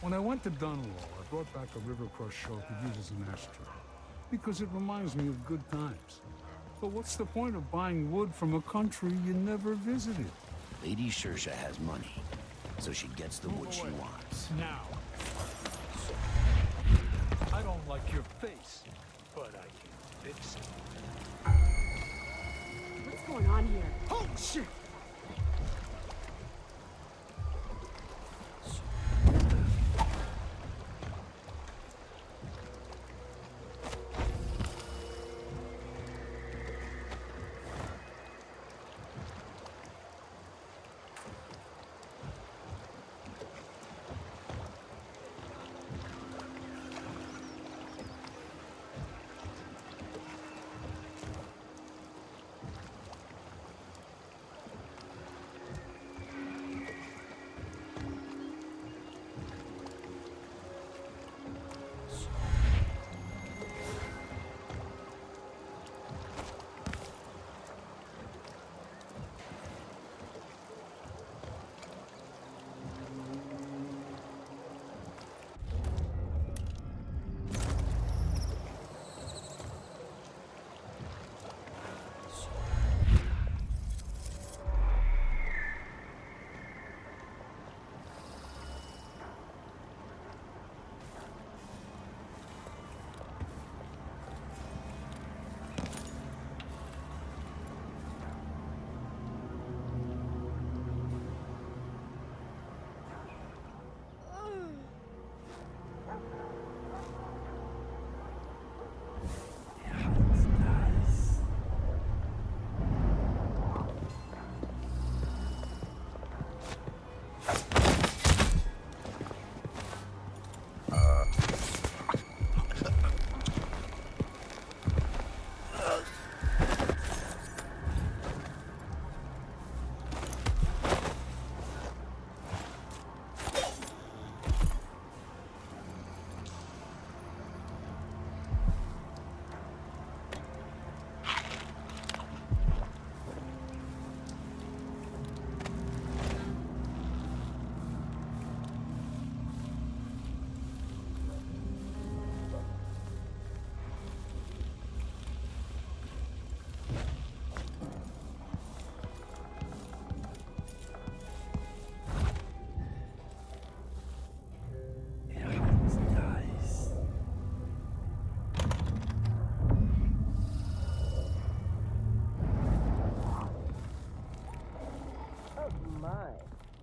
When I went to Dunwall, I brought back a Rivercross shell to use as an ashtray. Because it reminds me of good times. But what's the point of buying wood from a country you never visited? Lady Shersha has money, so she gets the wood she wants. Now. I don't like your face, but I can fix it. What's going on here? Oh, shit!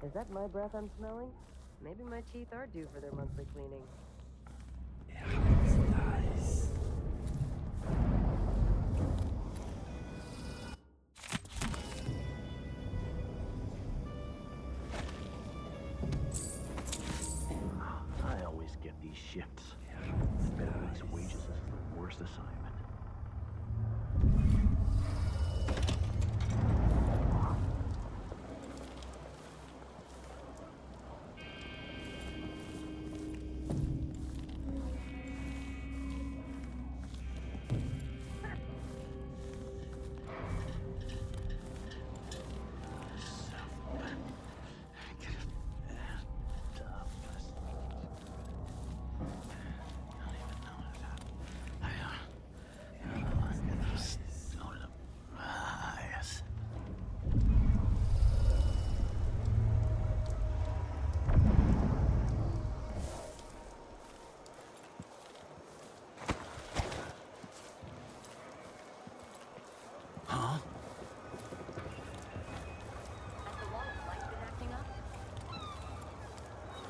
Is that my breath I'm smelling? Maybe my teeth are due for their monthly cleaning. I always get these shifts. Better week's wages is the worst assignment.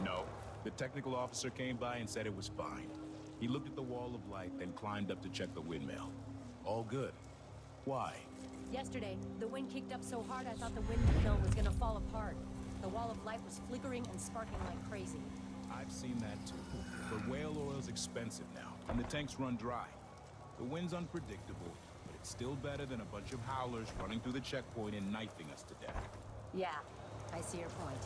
No. The technical officer came by and said it was fine. He looked at the wall of light, then climbed up to check the windmill. All good. Why? Yesterday, the wind kicked up so hard I thought the windmill was gonna fall apart. The wall of light was flickering and sparking like crazy. I've seen that too. But whale oil's expensive now, and the tanks run dry. The wind's unpredictable, but it's still better than a bunch of howlers running through the checkpoint and knifing us to death. Yeah, I see your point.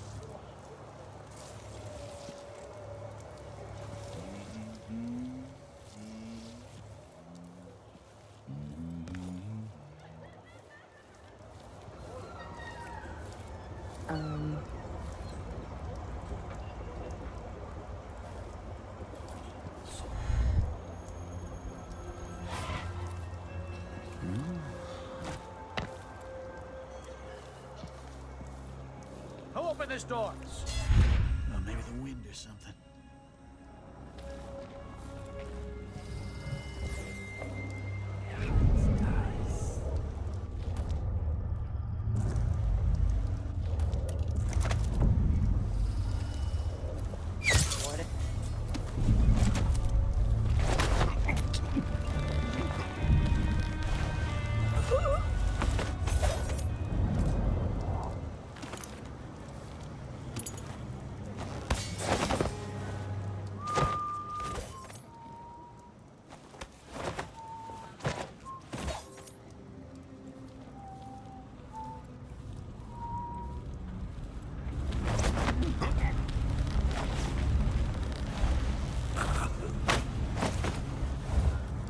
Open this door! Oh, maybe the wind or something.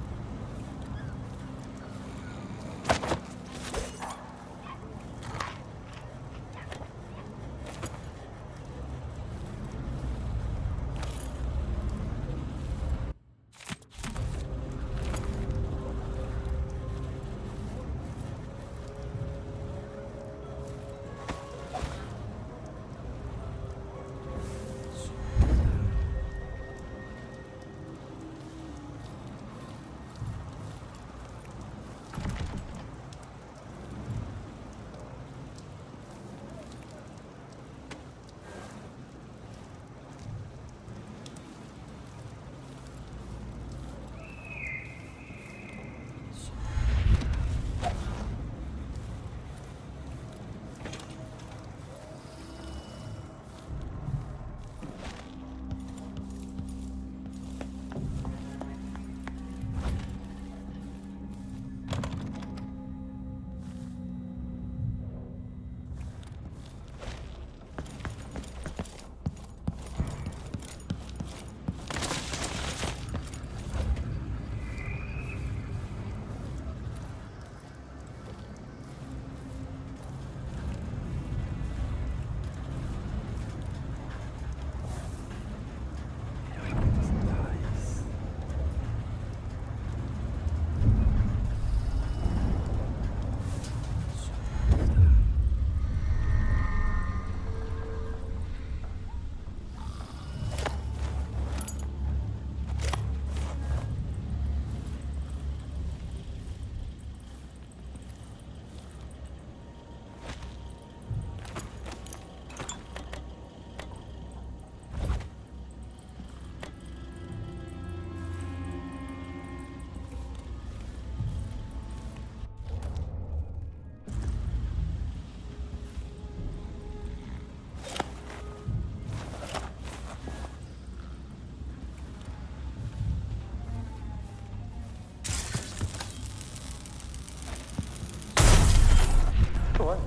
What?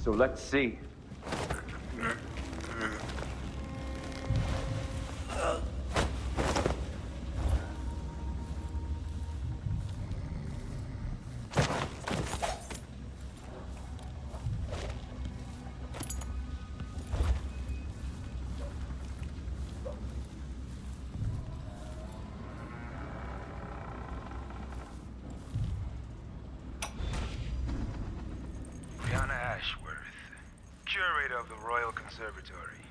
So let's see. Curator of the Royal Conservatory.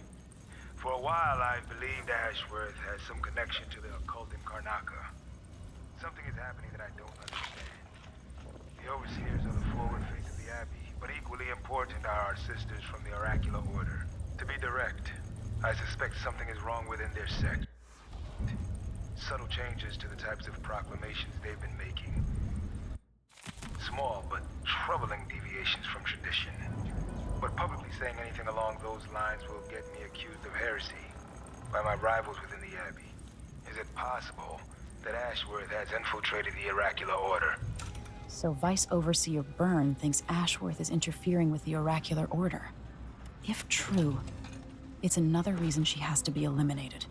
For a while, I believed Ashworth had some connection to the occult in Karnaca. Something is happening that I don't understand. The overseers are the forward face of the Abbey, but equally important are our sisters from the Oracular Order. To be direct, I suspect something is wrong within their sect. Subtle changes to the types of proclamations they've been making. Small but troubling deviations from tradition. But publicly saying anything along those lines will get me accused of heresy by my rivals within the Abbey. Is it possible that Ashworth has infiltrated the Oracular Order? So Vice Overseer Byrne thinks Ashworth is interfering with the Oracular Order. If true, it's another reason she has to be eliminated.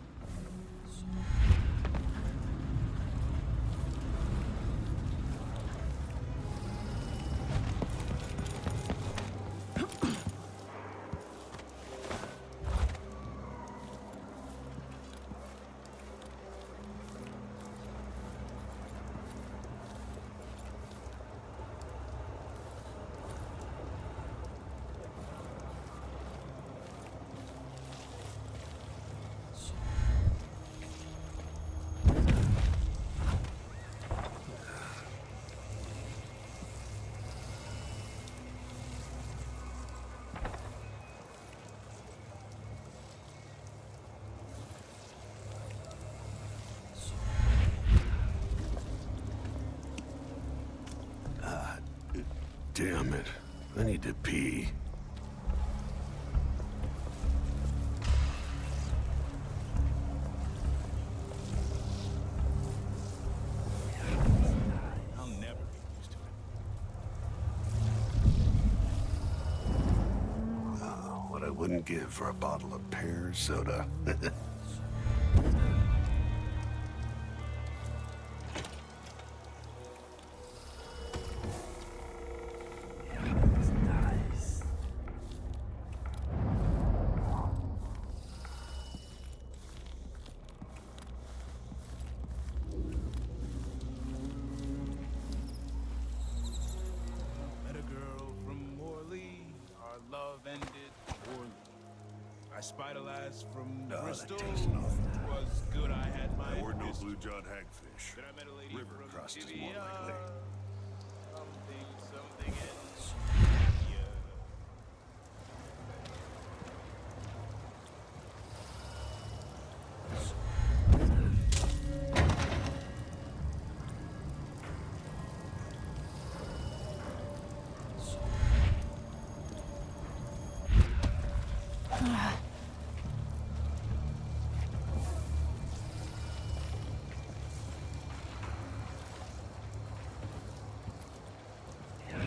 Damn it. I need to pee. I'll never get used to it. What I wouldn't give for a bottle of pear soda. Met a girl from Morley. Our love ended poorly. I spied a lass from Bristol. Was good I had my There were no pistol. blue-jawed hagfish. Then I met a lady River from crust is more Trivia. likely. Something in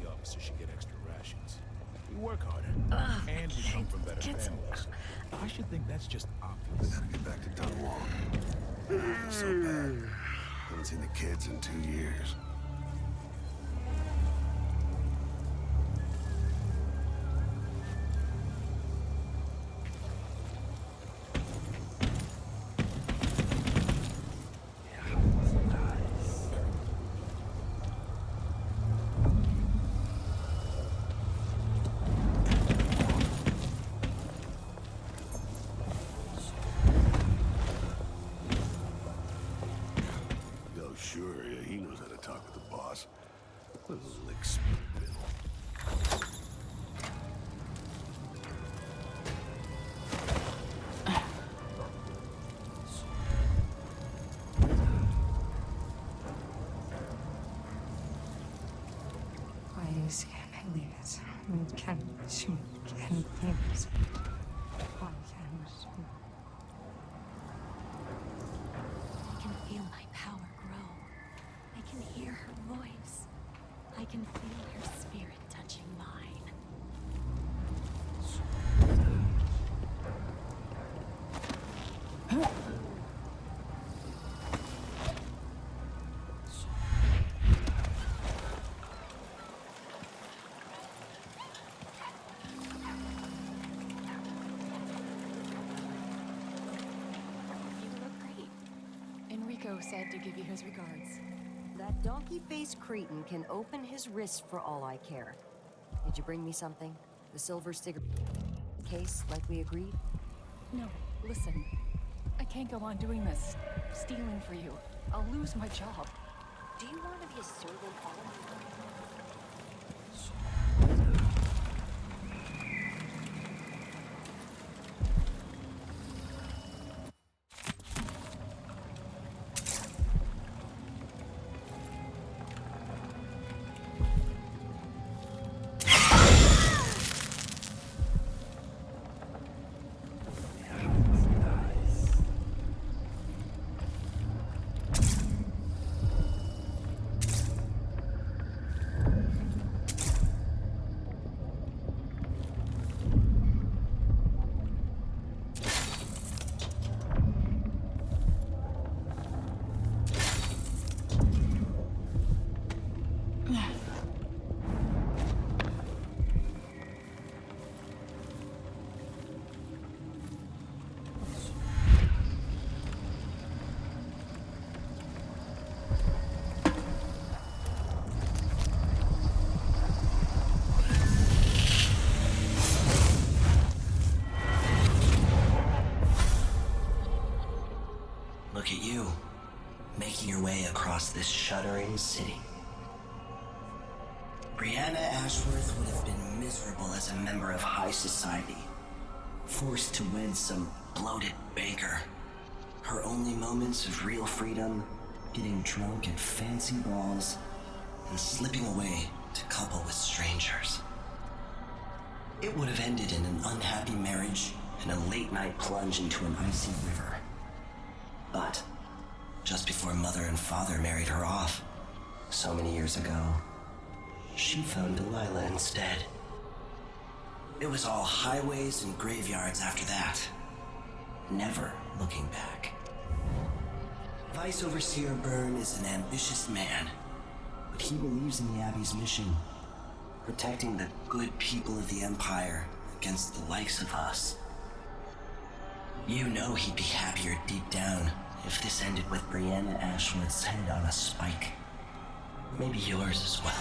the officer should get extra rations. We work harder, and we come from better families. I should think that's just obvious. Gotta get back to Dunwall. So bad. Haven't seen the kids in 2 years. Oh, sure, yeah, he knows how to talk with the boss. Little lick spittle. Why is can't believe it? We can't shoot, can't believe it. Why can't we shoot? I can feel my power grow. I can hear her voice. I can feel her spirit touching mine. Enrico said to give you his regards. That donkey-faced cretin can open his wrist for all I care. Did you bring me something? The silver cigarette case, like we agreed? No, listen. I can't go on doing this. Stealing for you. I'll lose my job. Do you want to be a servant all your life? Look at you, making your way across this shuddering city. Brianna Ashworth would have been miserable as a member of high society, forced to wed some bloated banker. Her only moments of real freedom, getting drunk at fancy balls and slipping away to couple with strangers. It would have ended in an unhappy marriage and a late-night plunge into an icy river. But just before Mother and Father married her off, so many years ago, she found Delilah instead. It was all highways and graveyards after that, never looking back. Vice Overseer Byrne is an ambitious man, but he believes in the Abbey's mission, protecting the good people of the Empire against the likes of us. You know he'd be happier deep down if this ended with Brianna Ashwood's head on a spike. Maybe yours as well.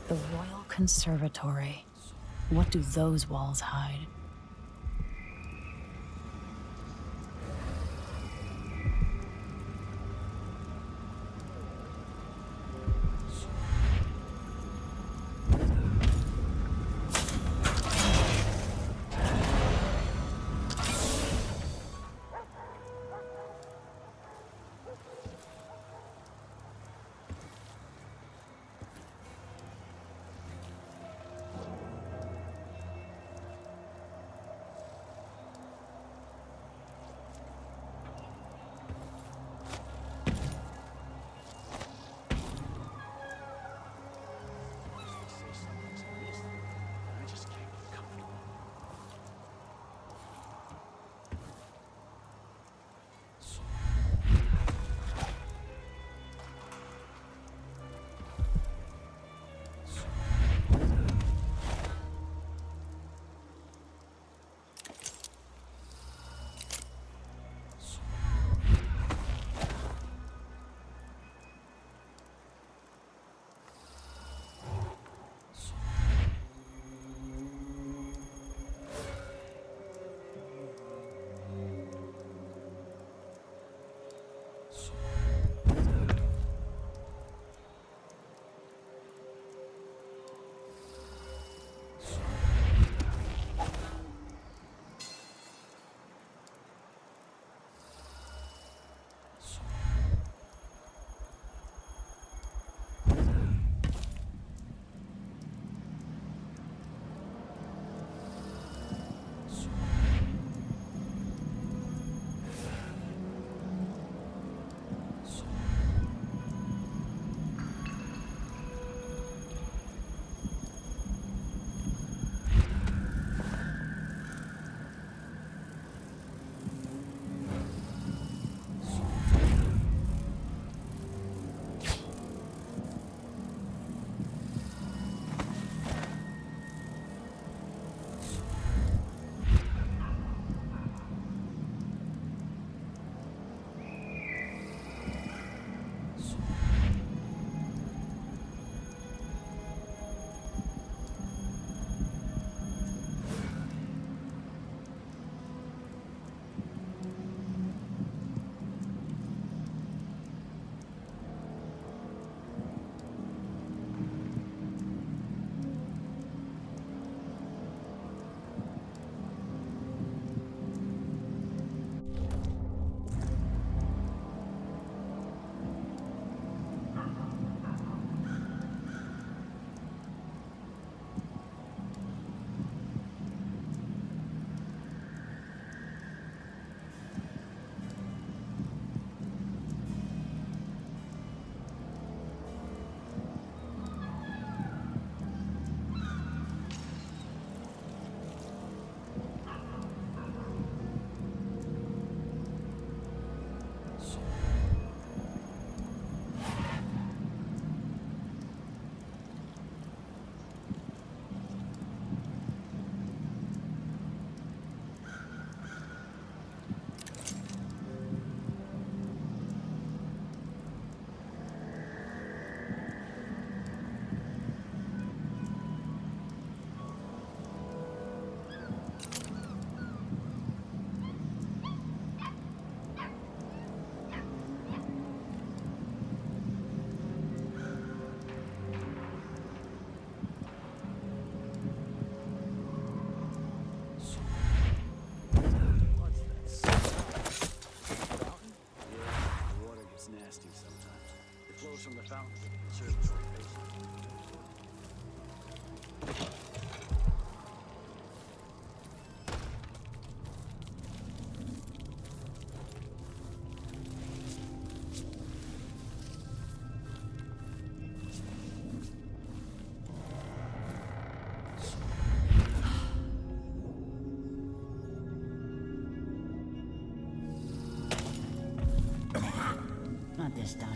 The Royal Conservatory. What do those walls hide? Not this time.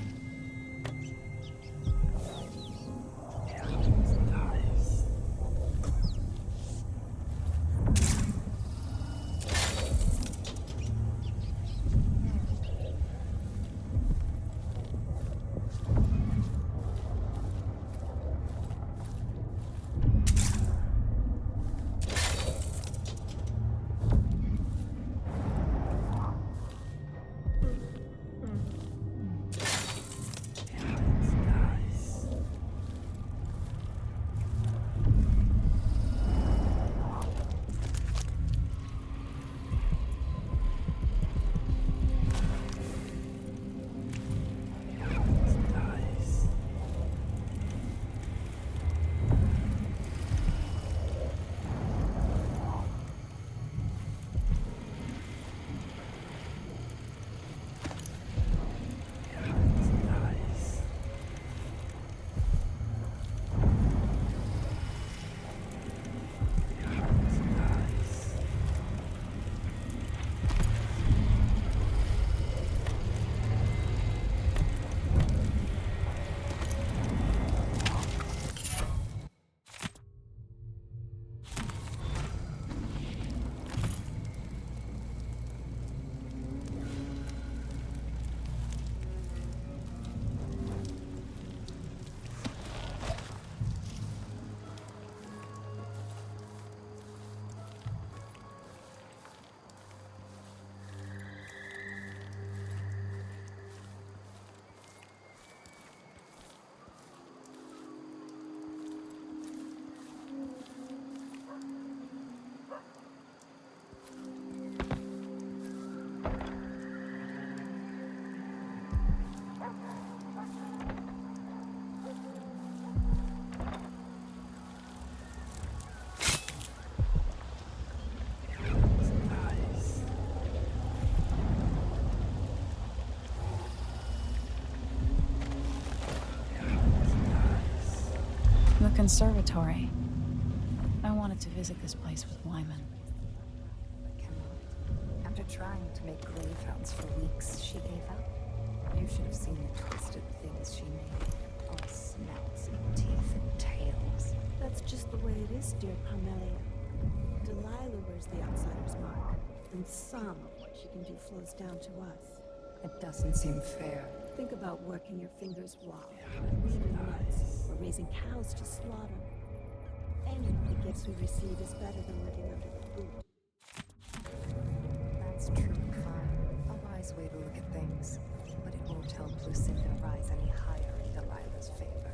The conservatory. I wanted to visit this place with Wyman. After trying to make grave rounds for weeks, she gave up. You should have seen the twisted things she made. All snouts and teeth and tails. That's just the way it is, dear Carmelia. Delilah wears the outsider's mark, and some of what she can do flows down to us. It doesn't seem fair. Think about working your fingers raw, weaving nuts, or raising cows to slaughter. Any of the gifts we receive is better than living under the boot. That's true, fine. A wise way to look at things. But it won't help Lucinda rise any higher in Delilah's favor.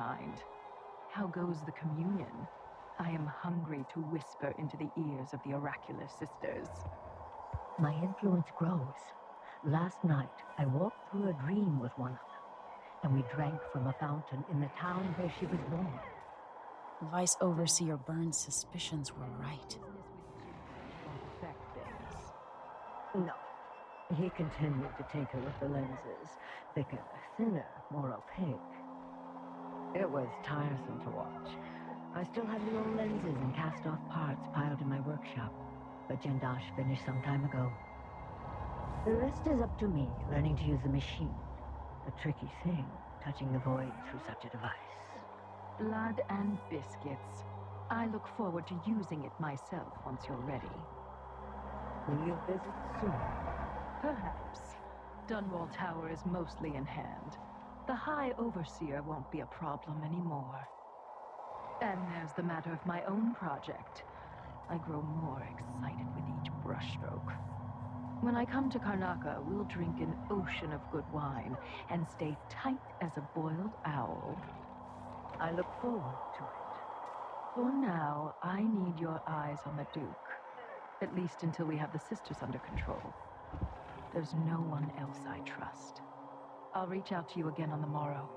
kind. How goes the communion? I am hungry to whisper into the ears of the oracular sisters. My influence grows. Last night, I walked through a dream with one of them, and we drank from a fountain in the town where she was born. Vice Overseer Burns' suspicions were right. No. He continued to take her with the lenses. Thicker, thinner, more opaque. It was tiresome to watch. I still have the old lenses and cast-off parts piled in my workshop, but Jindosh finished some time ago. The rest is up to me, learning to use the machine. A tricky thing, touching the void through such a device. Blood and biscuits. I look forward to using it myself once you're ready. Will you visit soon? Perhaps. Dunwall Tower is mostly in hand. The High Overseer won't be a problem anymore. And there's the matter of my own project. I grow more excited with each brushstroke. When I come to Karnaca, we'll drink an ocean of good wine and stay tight as a boiled owl. I look forward to it. For now, I need your eyes on the Duke. At least until we have the sisters under control. There's no one else I trust. I'll reach out to you again on the morrow.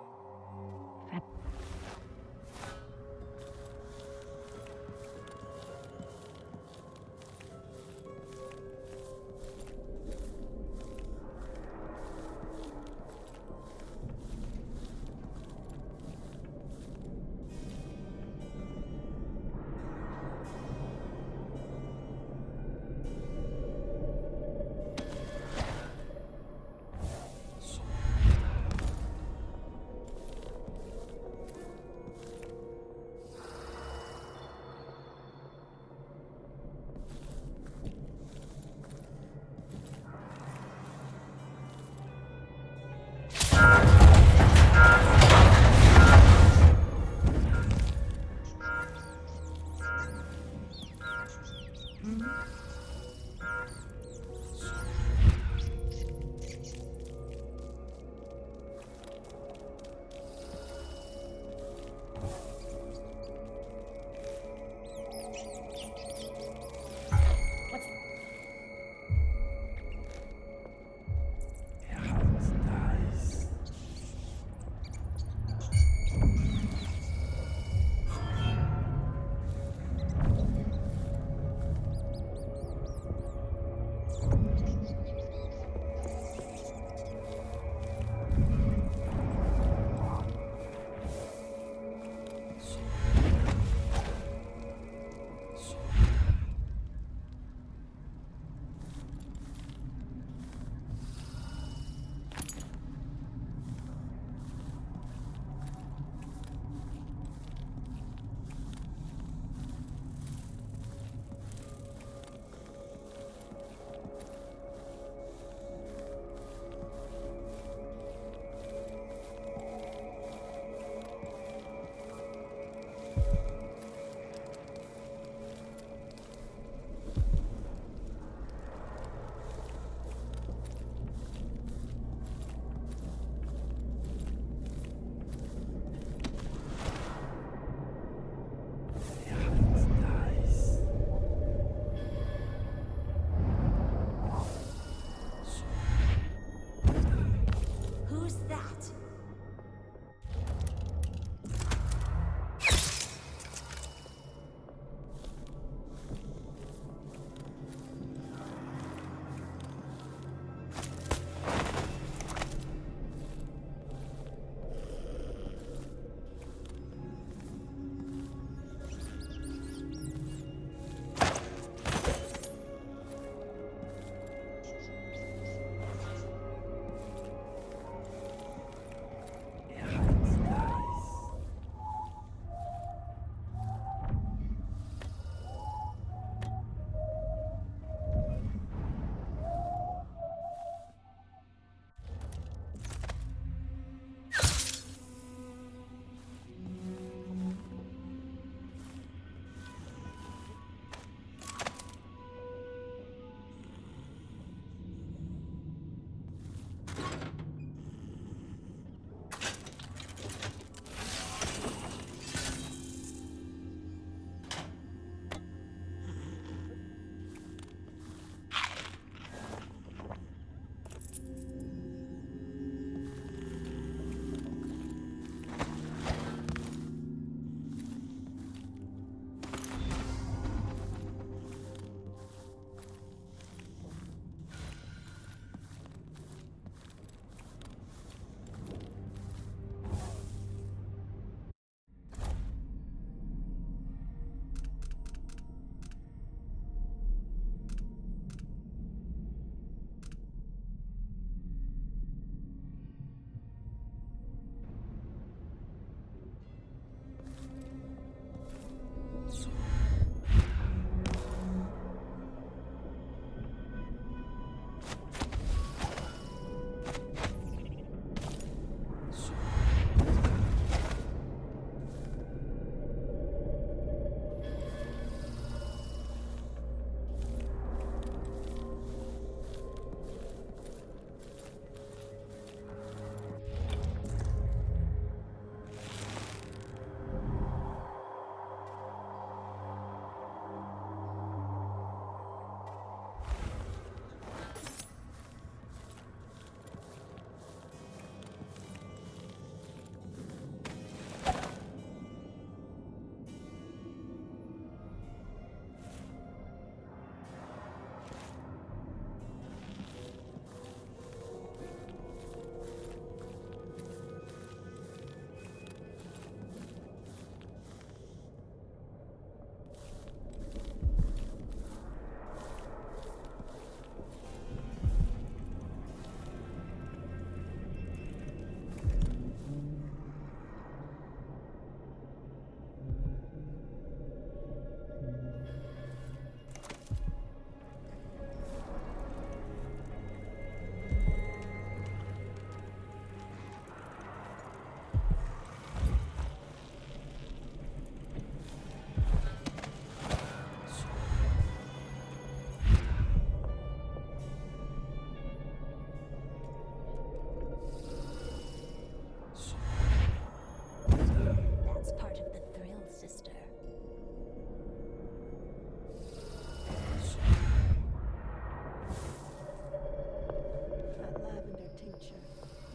tincture.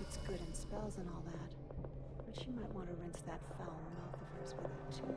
It's good in spells and all that. But she might want to rinse that foul mouth of hers with it, too.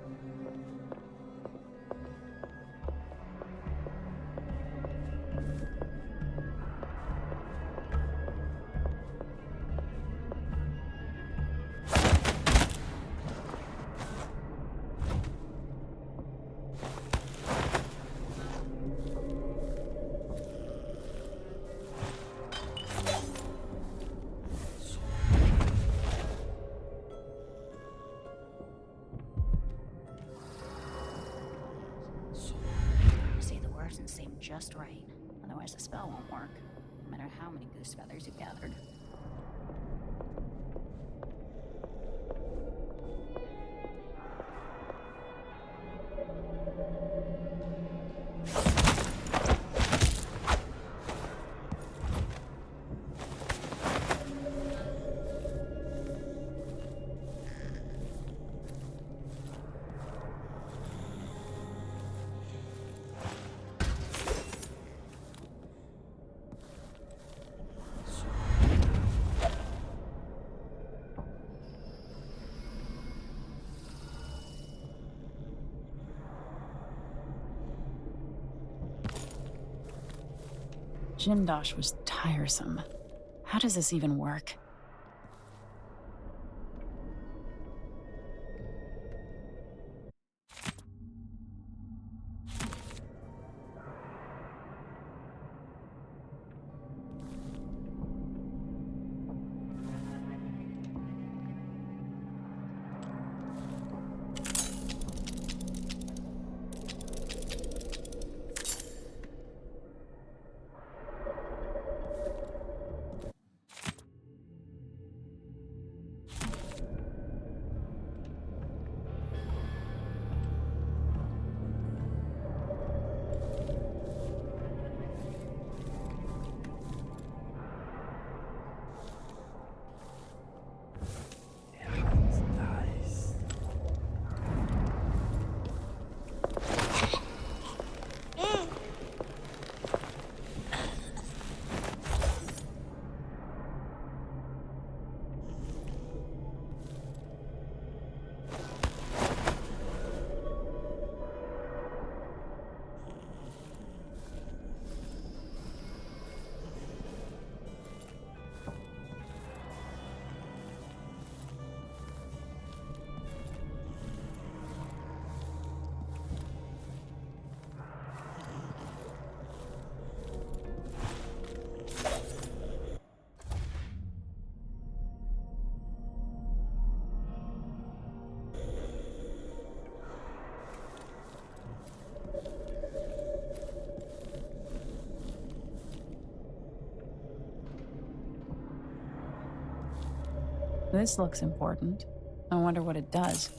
Say the words and say them just right. Otherwise the spell won't work, no matter how many goose feathers you've gathered. Jindosh was tiresome. How does this even work? This looks important. I wonder what it does.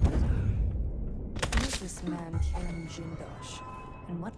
Who is this man, Kirin Jindosh? And what?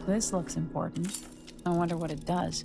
This looks important. I wonder what it does.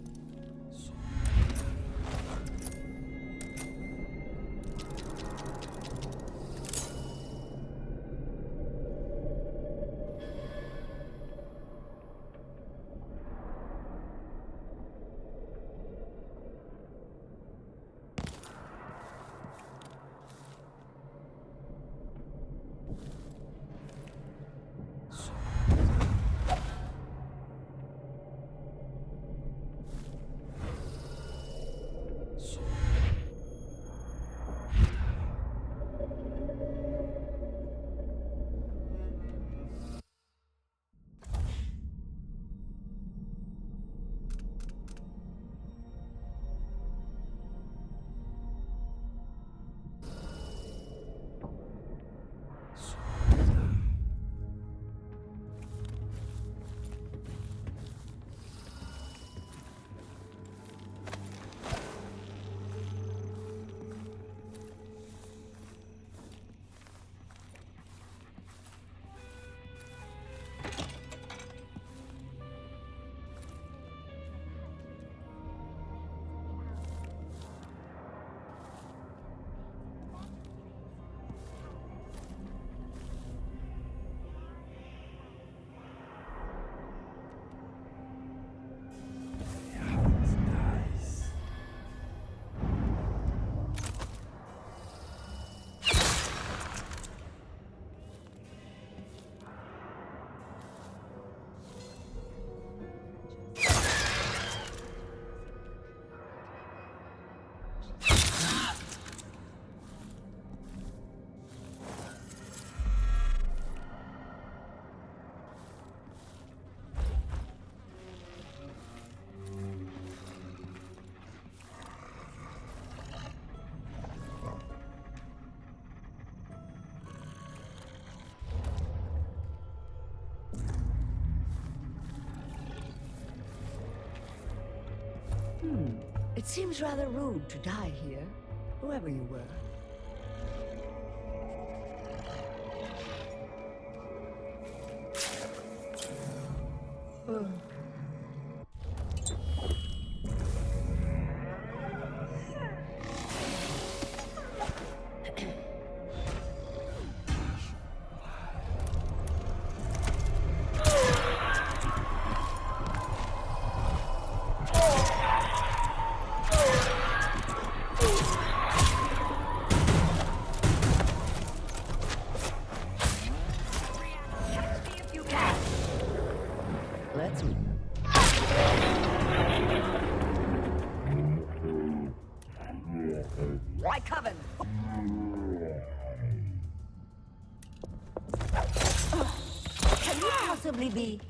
It seems rather rude to die here, whoever you were. Let's... Why Coven? Can you possibly be...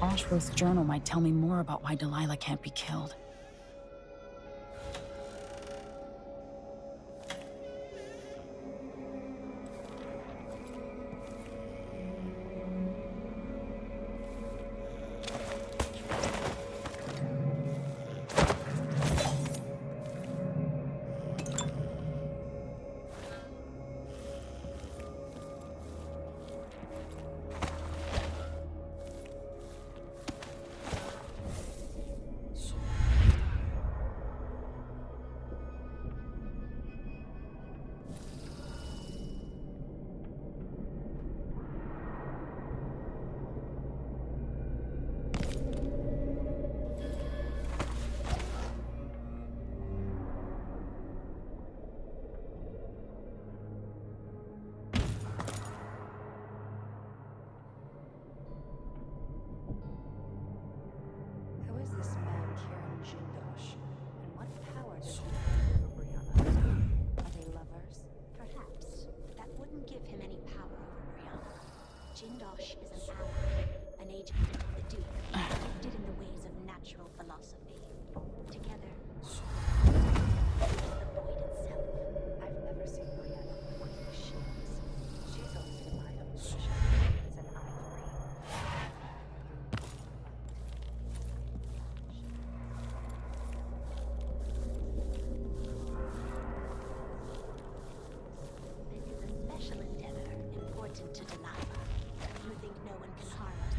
Ashworth's journal might tell me more about why Delilah can't be killed. together. The void itself. I've never seen Brianna with machines. She's always relied on precious diamonds and ivory. This is a special endeavor, important to Delilah. You think no one can harm us?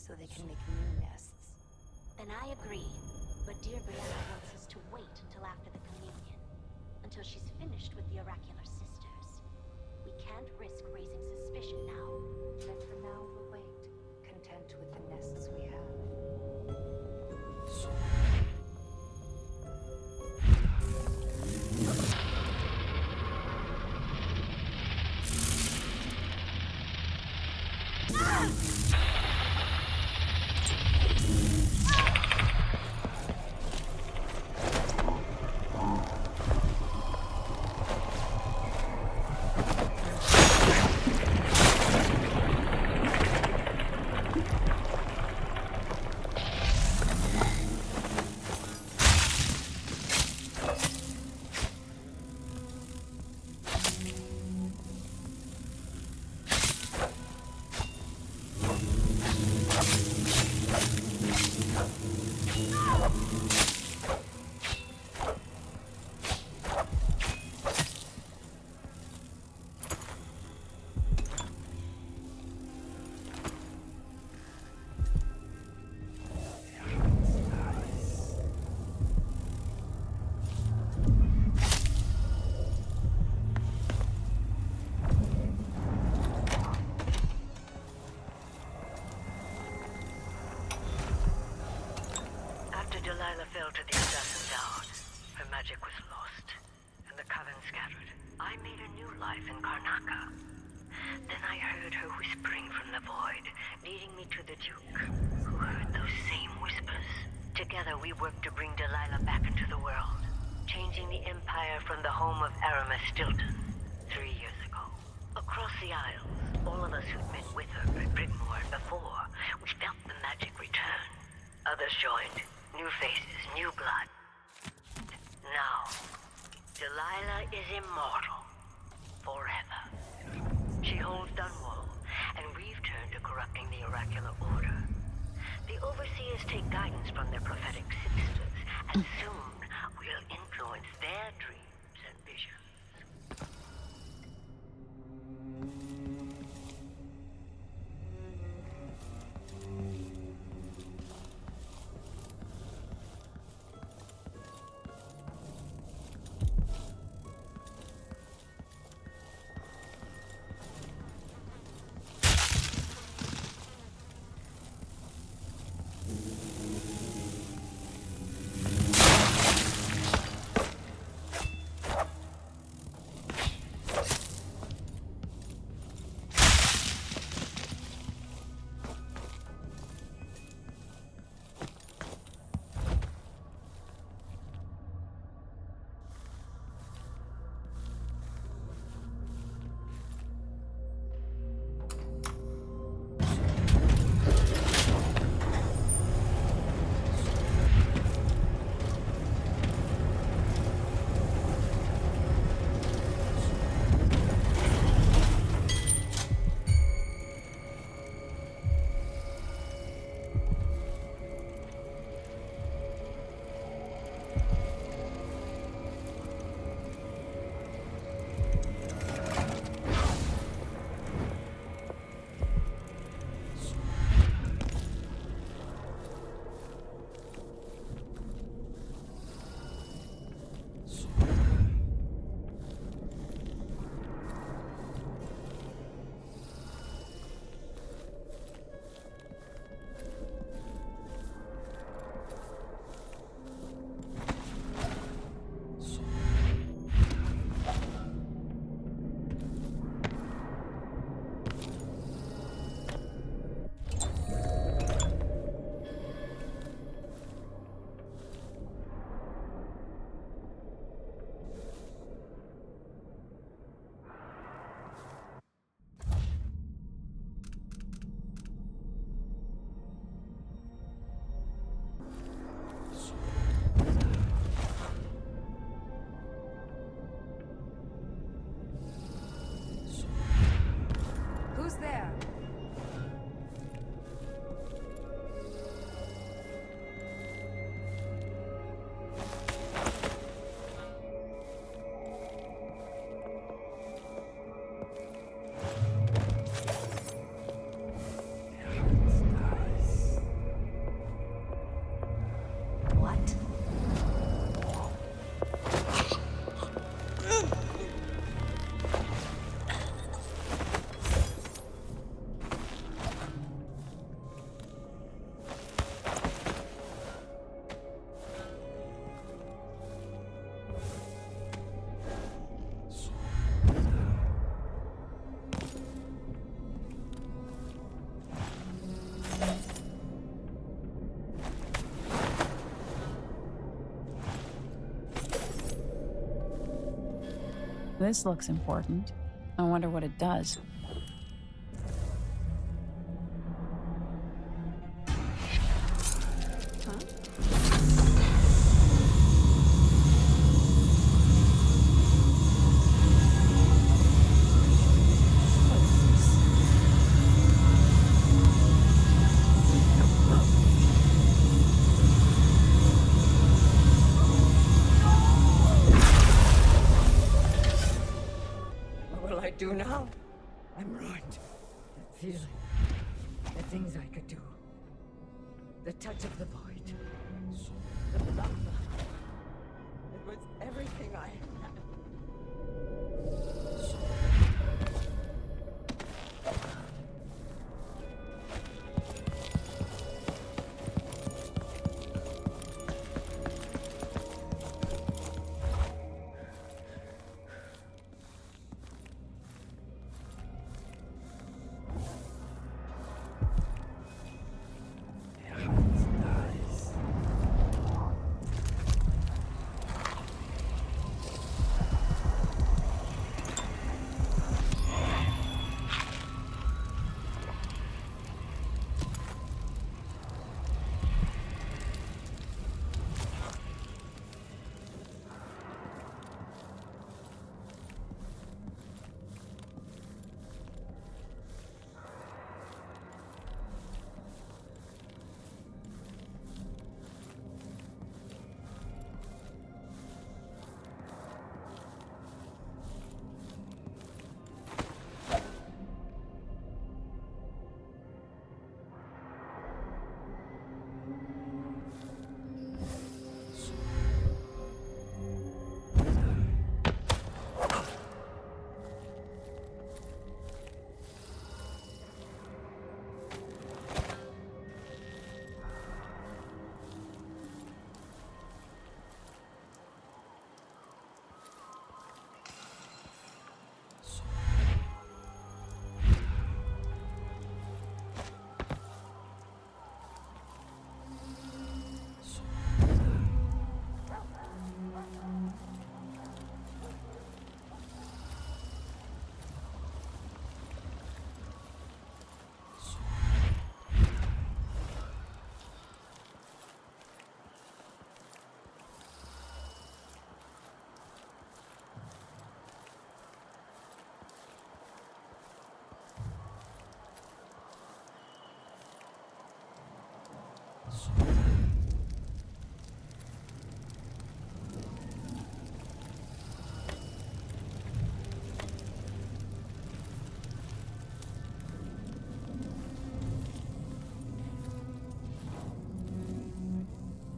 So they can make new nests. Then I agree. But dear Brianna wants us to wait until after the communion. Until she's finished with the oracular sisters. We can't risk raising suspicion now. Then for now we'll wait. Content with the nests we have. Delilah fell to the assassin's hour. Her magic was lost, and the coven scattered. I made a new life in Karnaca. Then I heard her whispering from the void, leading me to the Duke, who heard those same whispers. Together we worked to bring Delilah back into the world, changing the Empire from the home of Aramis Stilton 3 years ago. Across the Isles, all of us who'd been with her at Brigmore and before, we felt the magic return. Others joined. New faces, new blood. Now, Delilah is immortal. Forever. She holds Dunwall, and we've turned to corrupting the oracular order. The overseers take guidance from their prophetic sisters, and soon we'll influence their dreams and visions. this looks important. I wonder what it does. What will I do now? I'm ruined. That feeling. The things I could do. The touch of the void. The love. It was everything I had.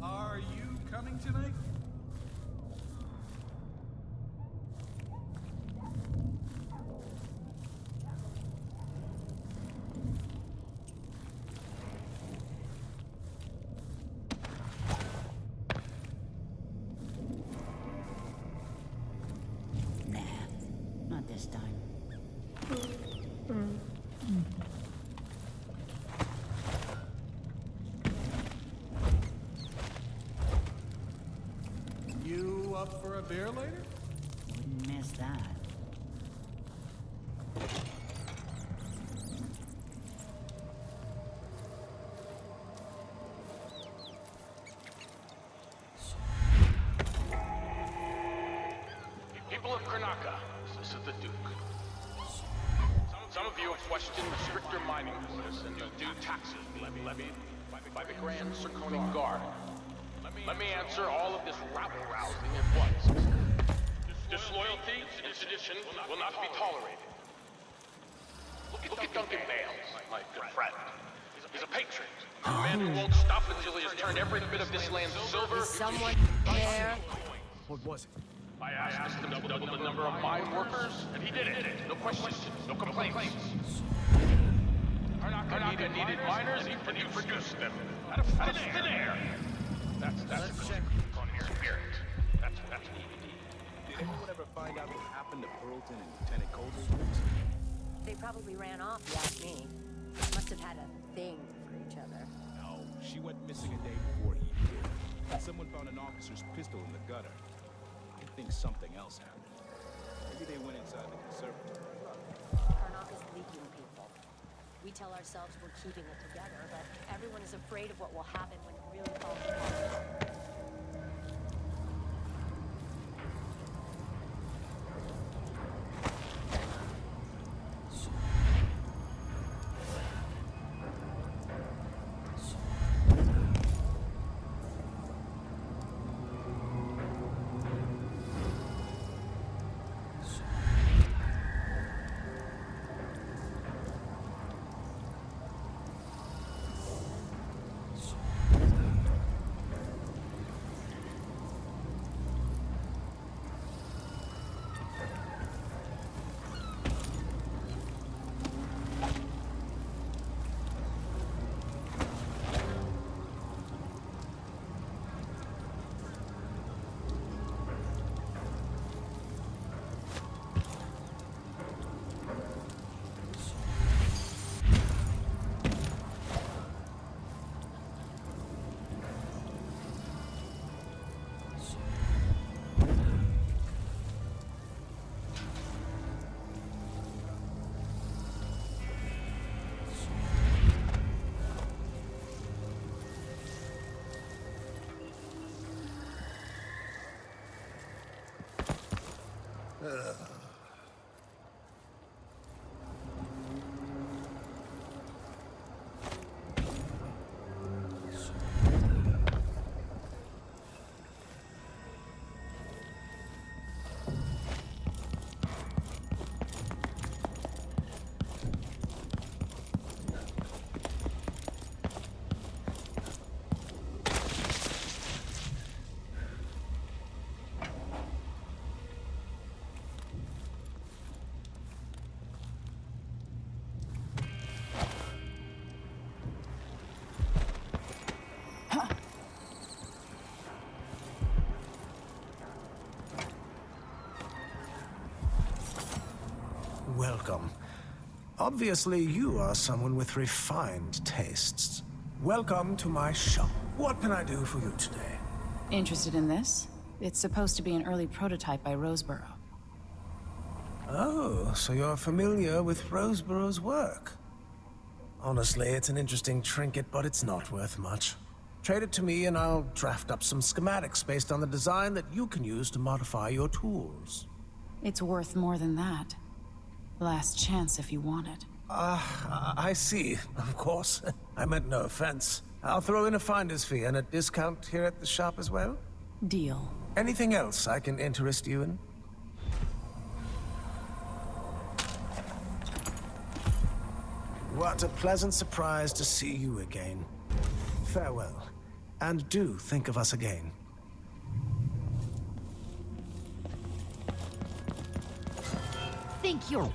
Are you coming tonight? Nah, not this time. You up for a beer later? Wouldn't miss that. People of Karnaca, this is the Duke. Some of you have questioned the stricter mining business and the due taxes levied by the Grand Circonian Guard. Let me answer all of this rabble-rousing at once. Disloyalty and sedition will not be tolerated. Look at Duncan Bales, my good friend. He's a patriot. A man who won't stop until he has turned every bit of this land silver. Is someone there? What was it? I asked him to double the number of mine workers, and he did it. No questions, no complaints. Karnaca needed miners, and he produced them. Out of thin air. That's check on your spirit. That's what we need. Did anyone ever find out what happened to Burlton and Lieutenant Colby? They probably ran off, you ask me. Must have had a thing for each other. No, she went missing a day before he did. And someone found an officer's pistol in the gutter. I think something else happened. Maybe they went inside the conservatory. Karnak is leaking people. We tell ourselves we're keeping it together, but everyone is afraid of what will happen when it really falls apart. Welcome. Obviously, you are someone with refined tastes. Welcome to my shop. What can I do for you today? Interested in this? It's supposed to be an early prototype by Roseboro. Oh, so you're familiar with Roseborough's work. Honestly, it's an interesting trinket, but it's not worth much. Trade it to me and I'll draft up some schematics based on the design that you can use to modify your tools. It's worth more than that. Last chance if you want it. I see. Of course. I meant no offense. I'll throw in a finder's fee and a discount here at the shop as well. Deal. Anything else I can interest you in? What a pleasant surprise to see you again. Farewell. And do think of us again. Think you're...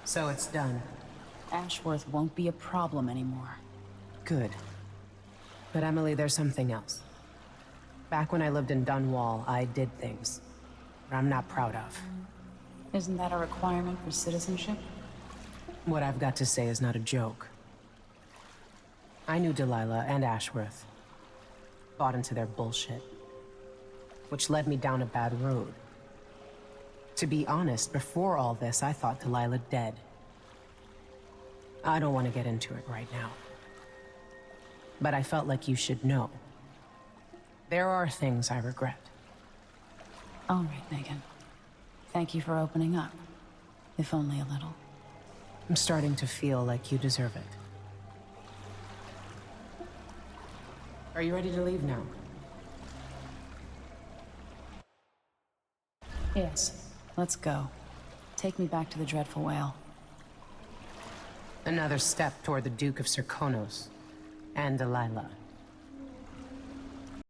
So it's done. Ashworth won't be a problem anymore. Good. But Emily, there's something else. Back when I lived in Dunwall, I did things that I'm not proud of. Isn't that a requirement for citizenship? What I've got to say is not a joke. I knew Delilah and Ashworth. Bought into their bullshit. Which led me down a bad road. To be honest, before all this, I thought Delilah dead. I don't want to get into it right now. But I felt like you should know. There are things I regret. All right, Megan. Thank you for opening up. If only a little. I'm starting to feel like you deserve it. Are you ready to leave now? Yes. Let's go. Take me back to the Dreadful Whale. Another step toward the Duke of Serkonos and Delilah.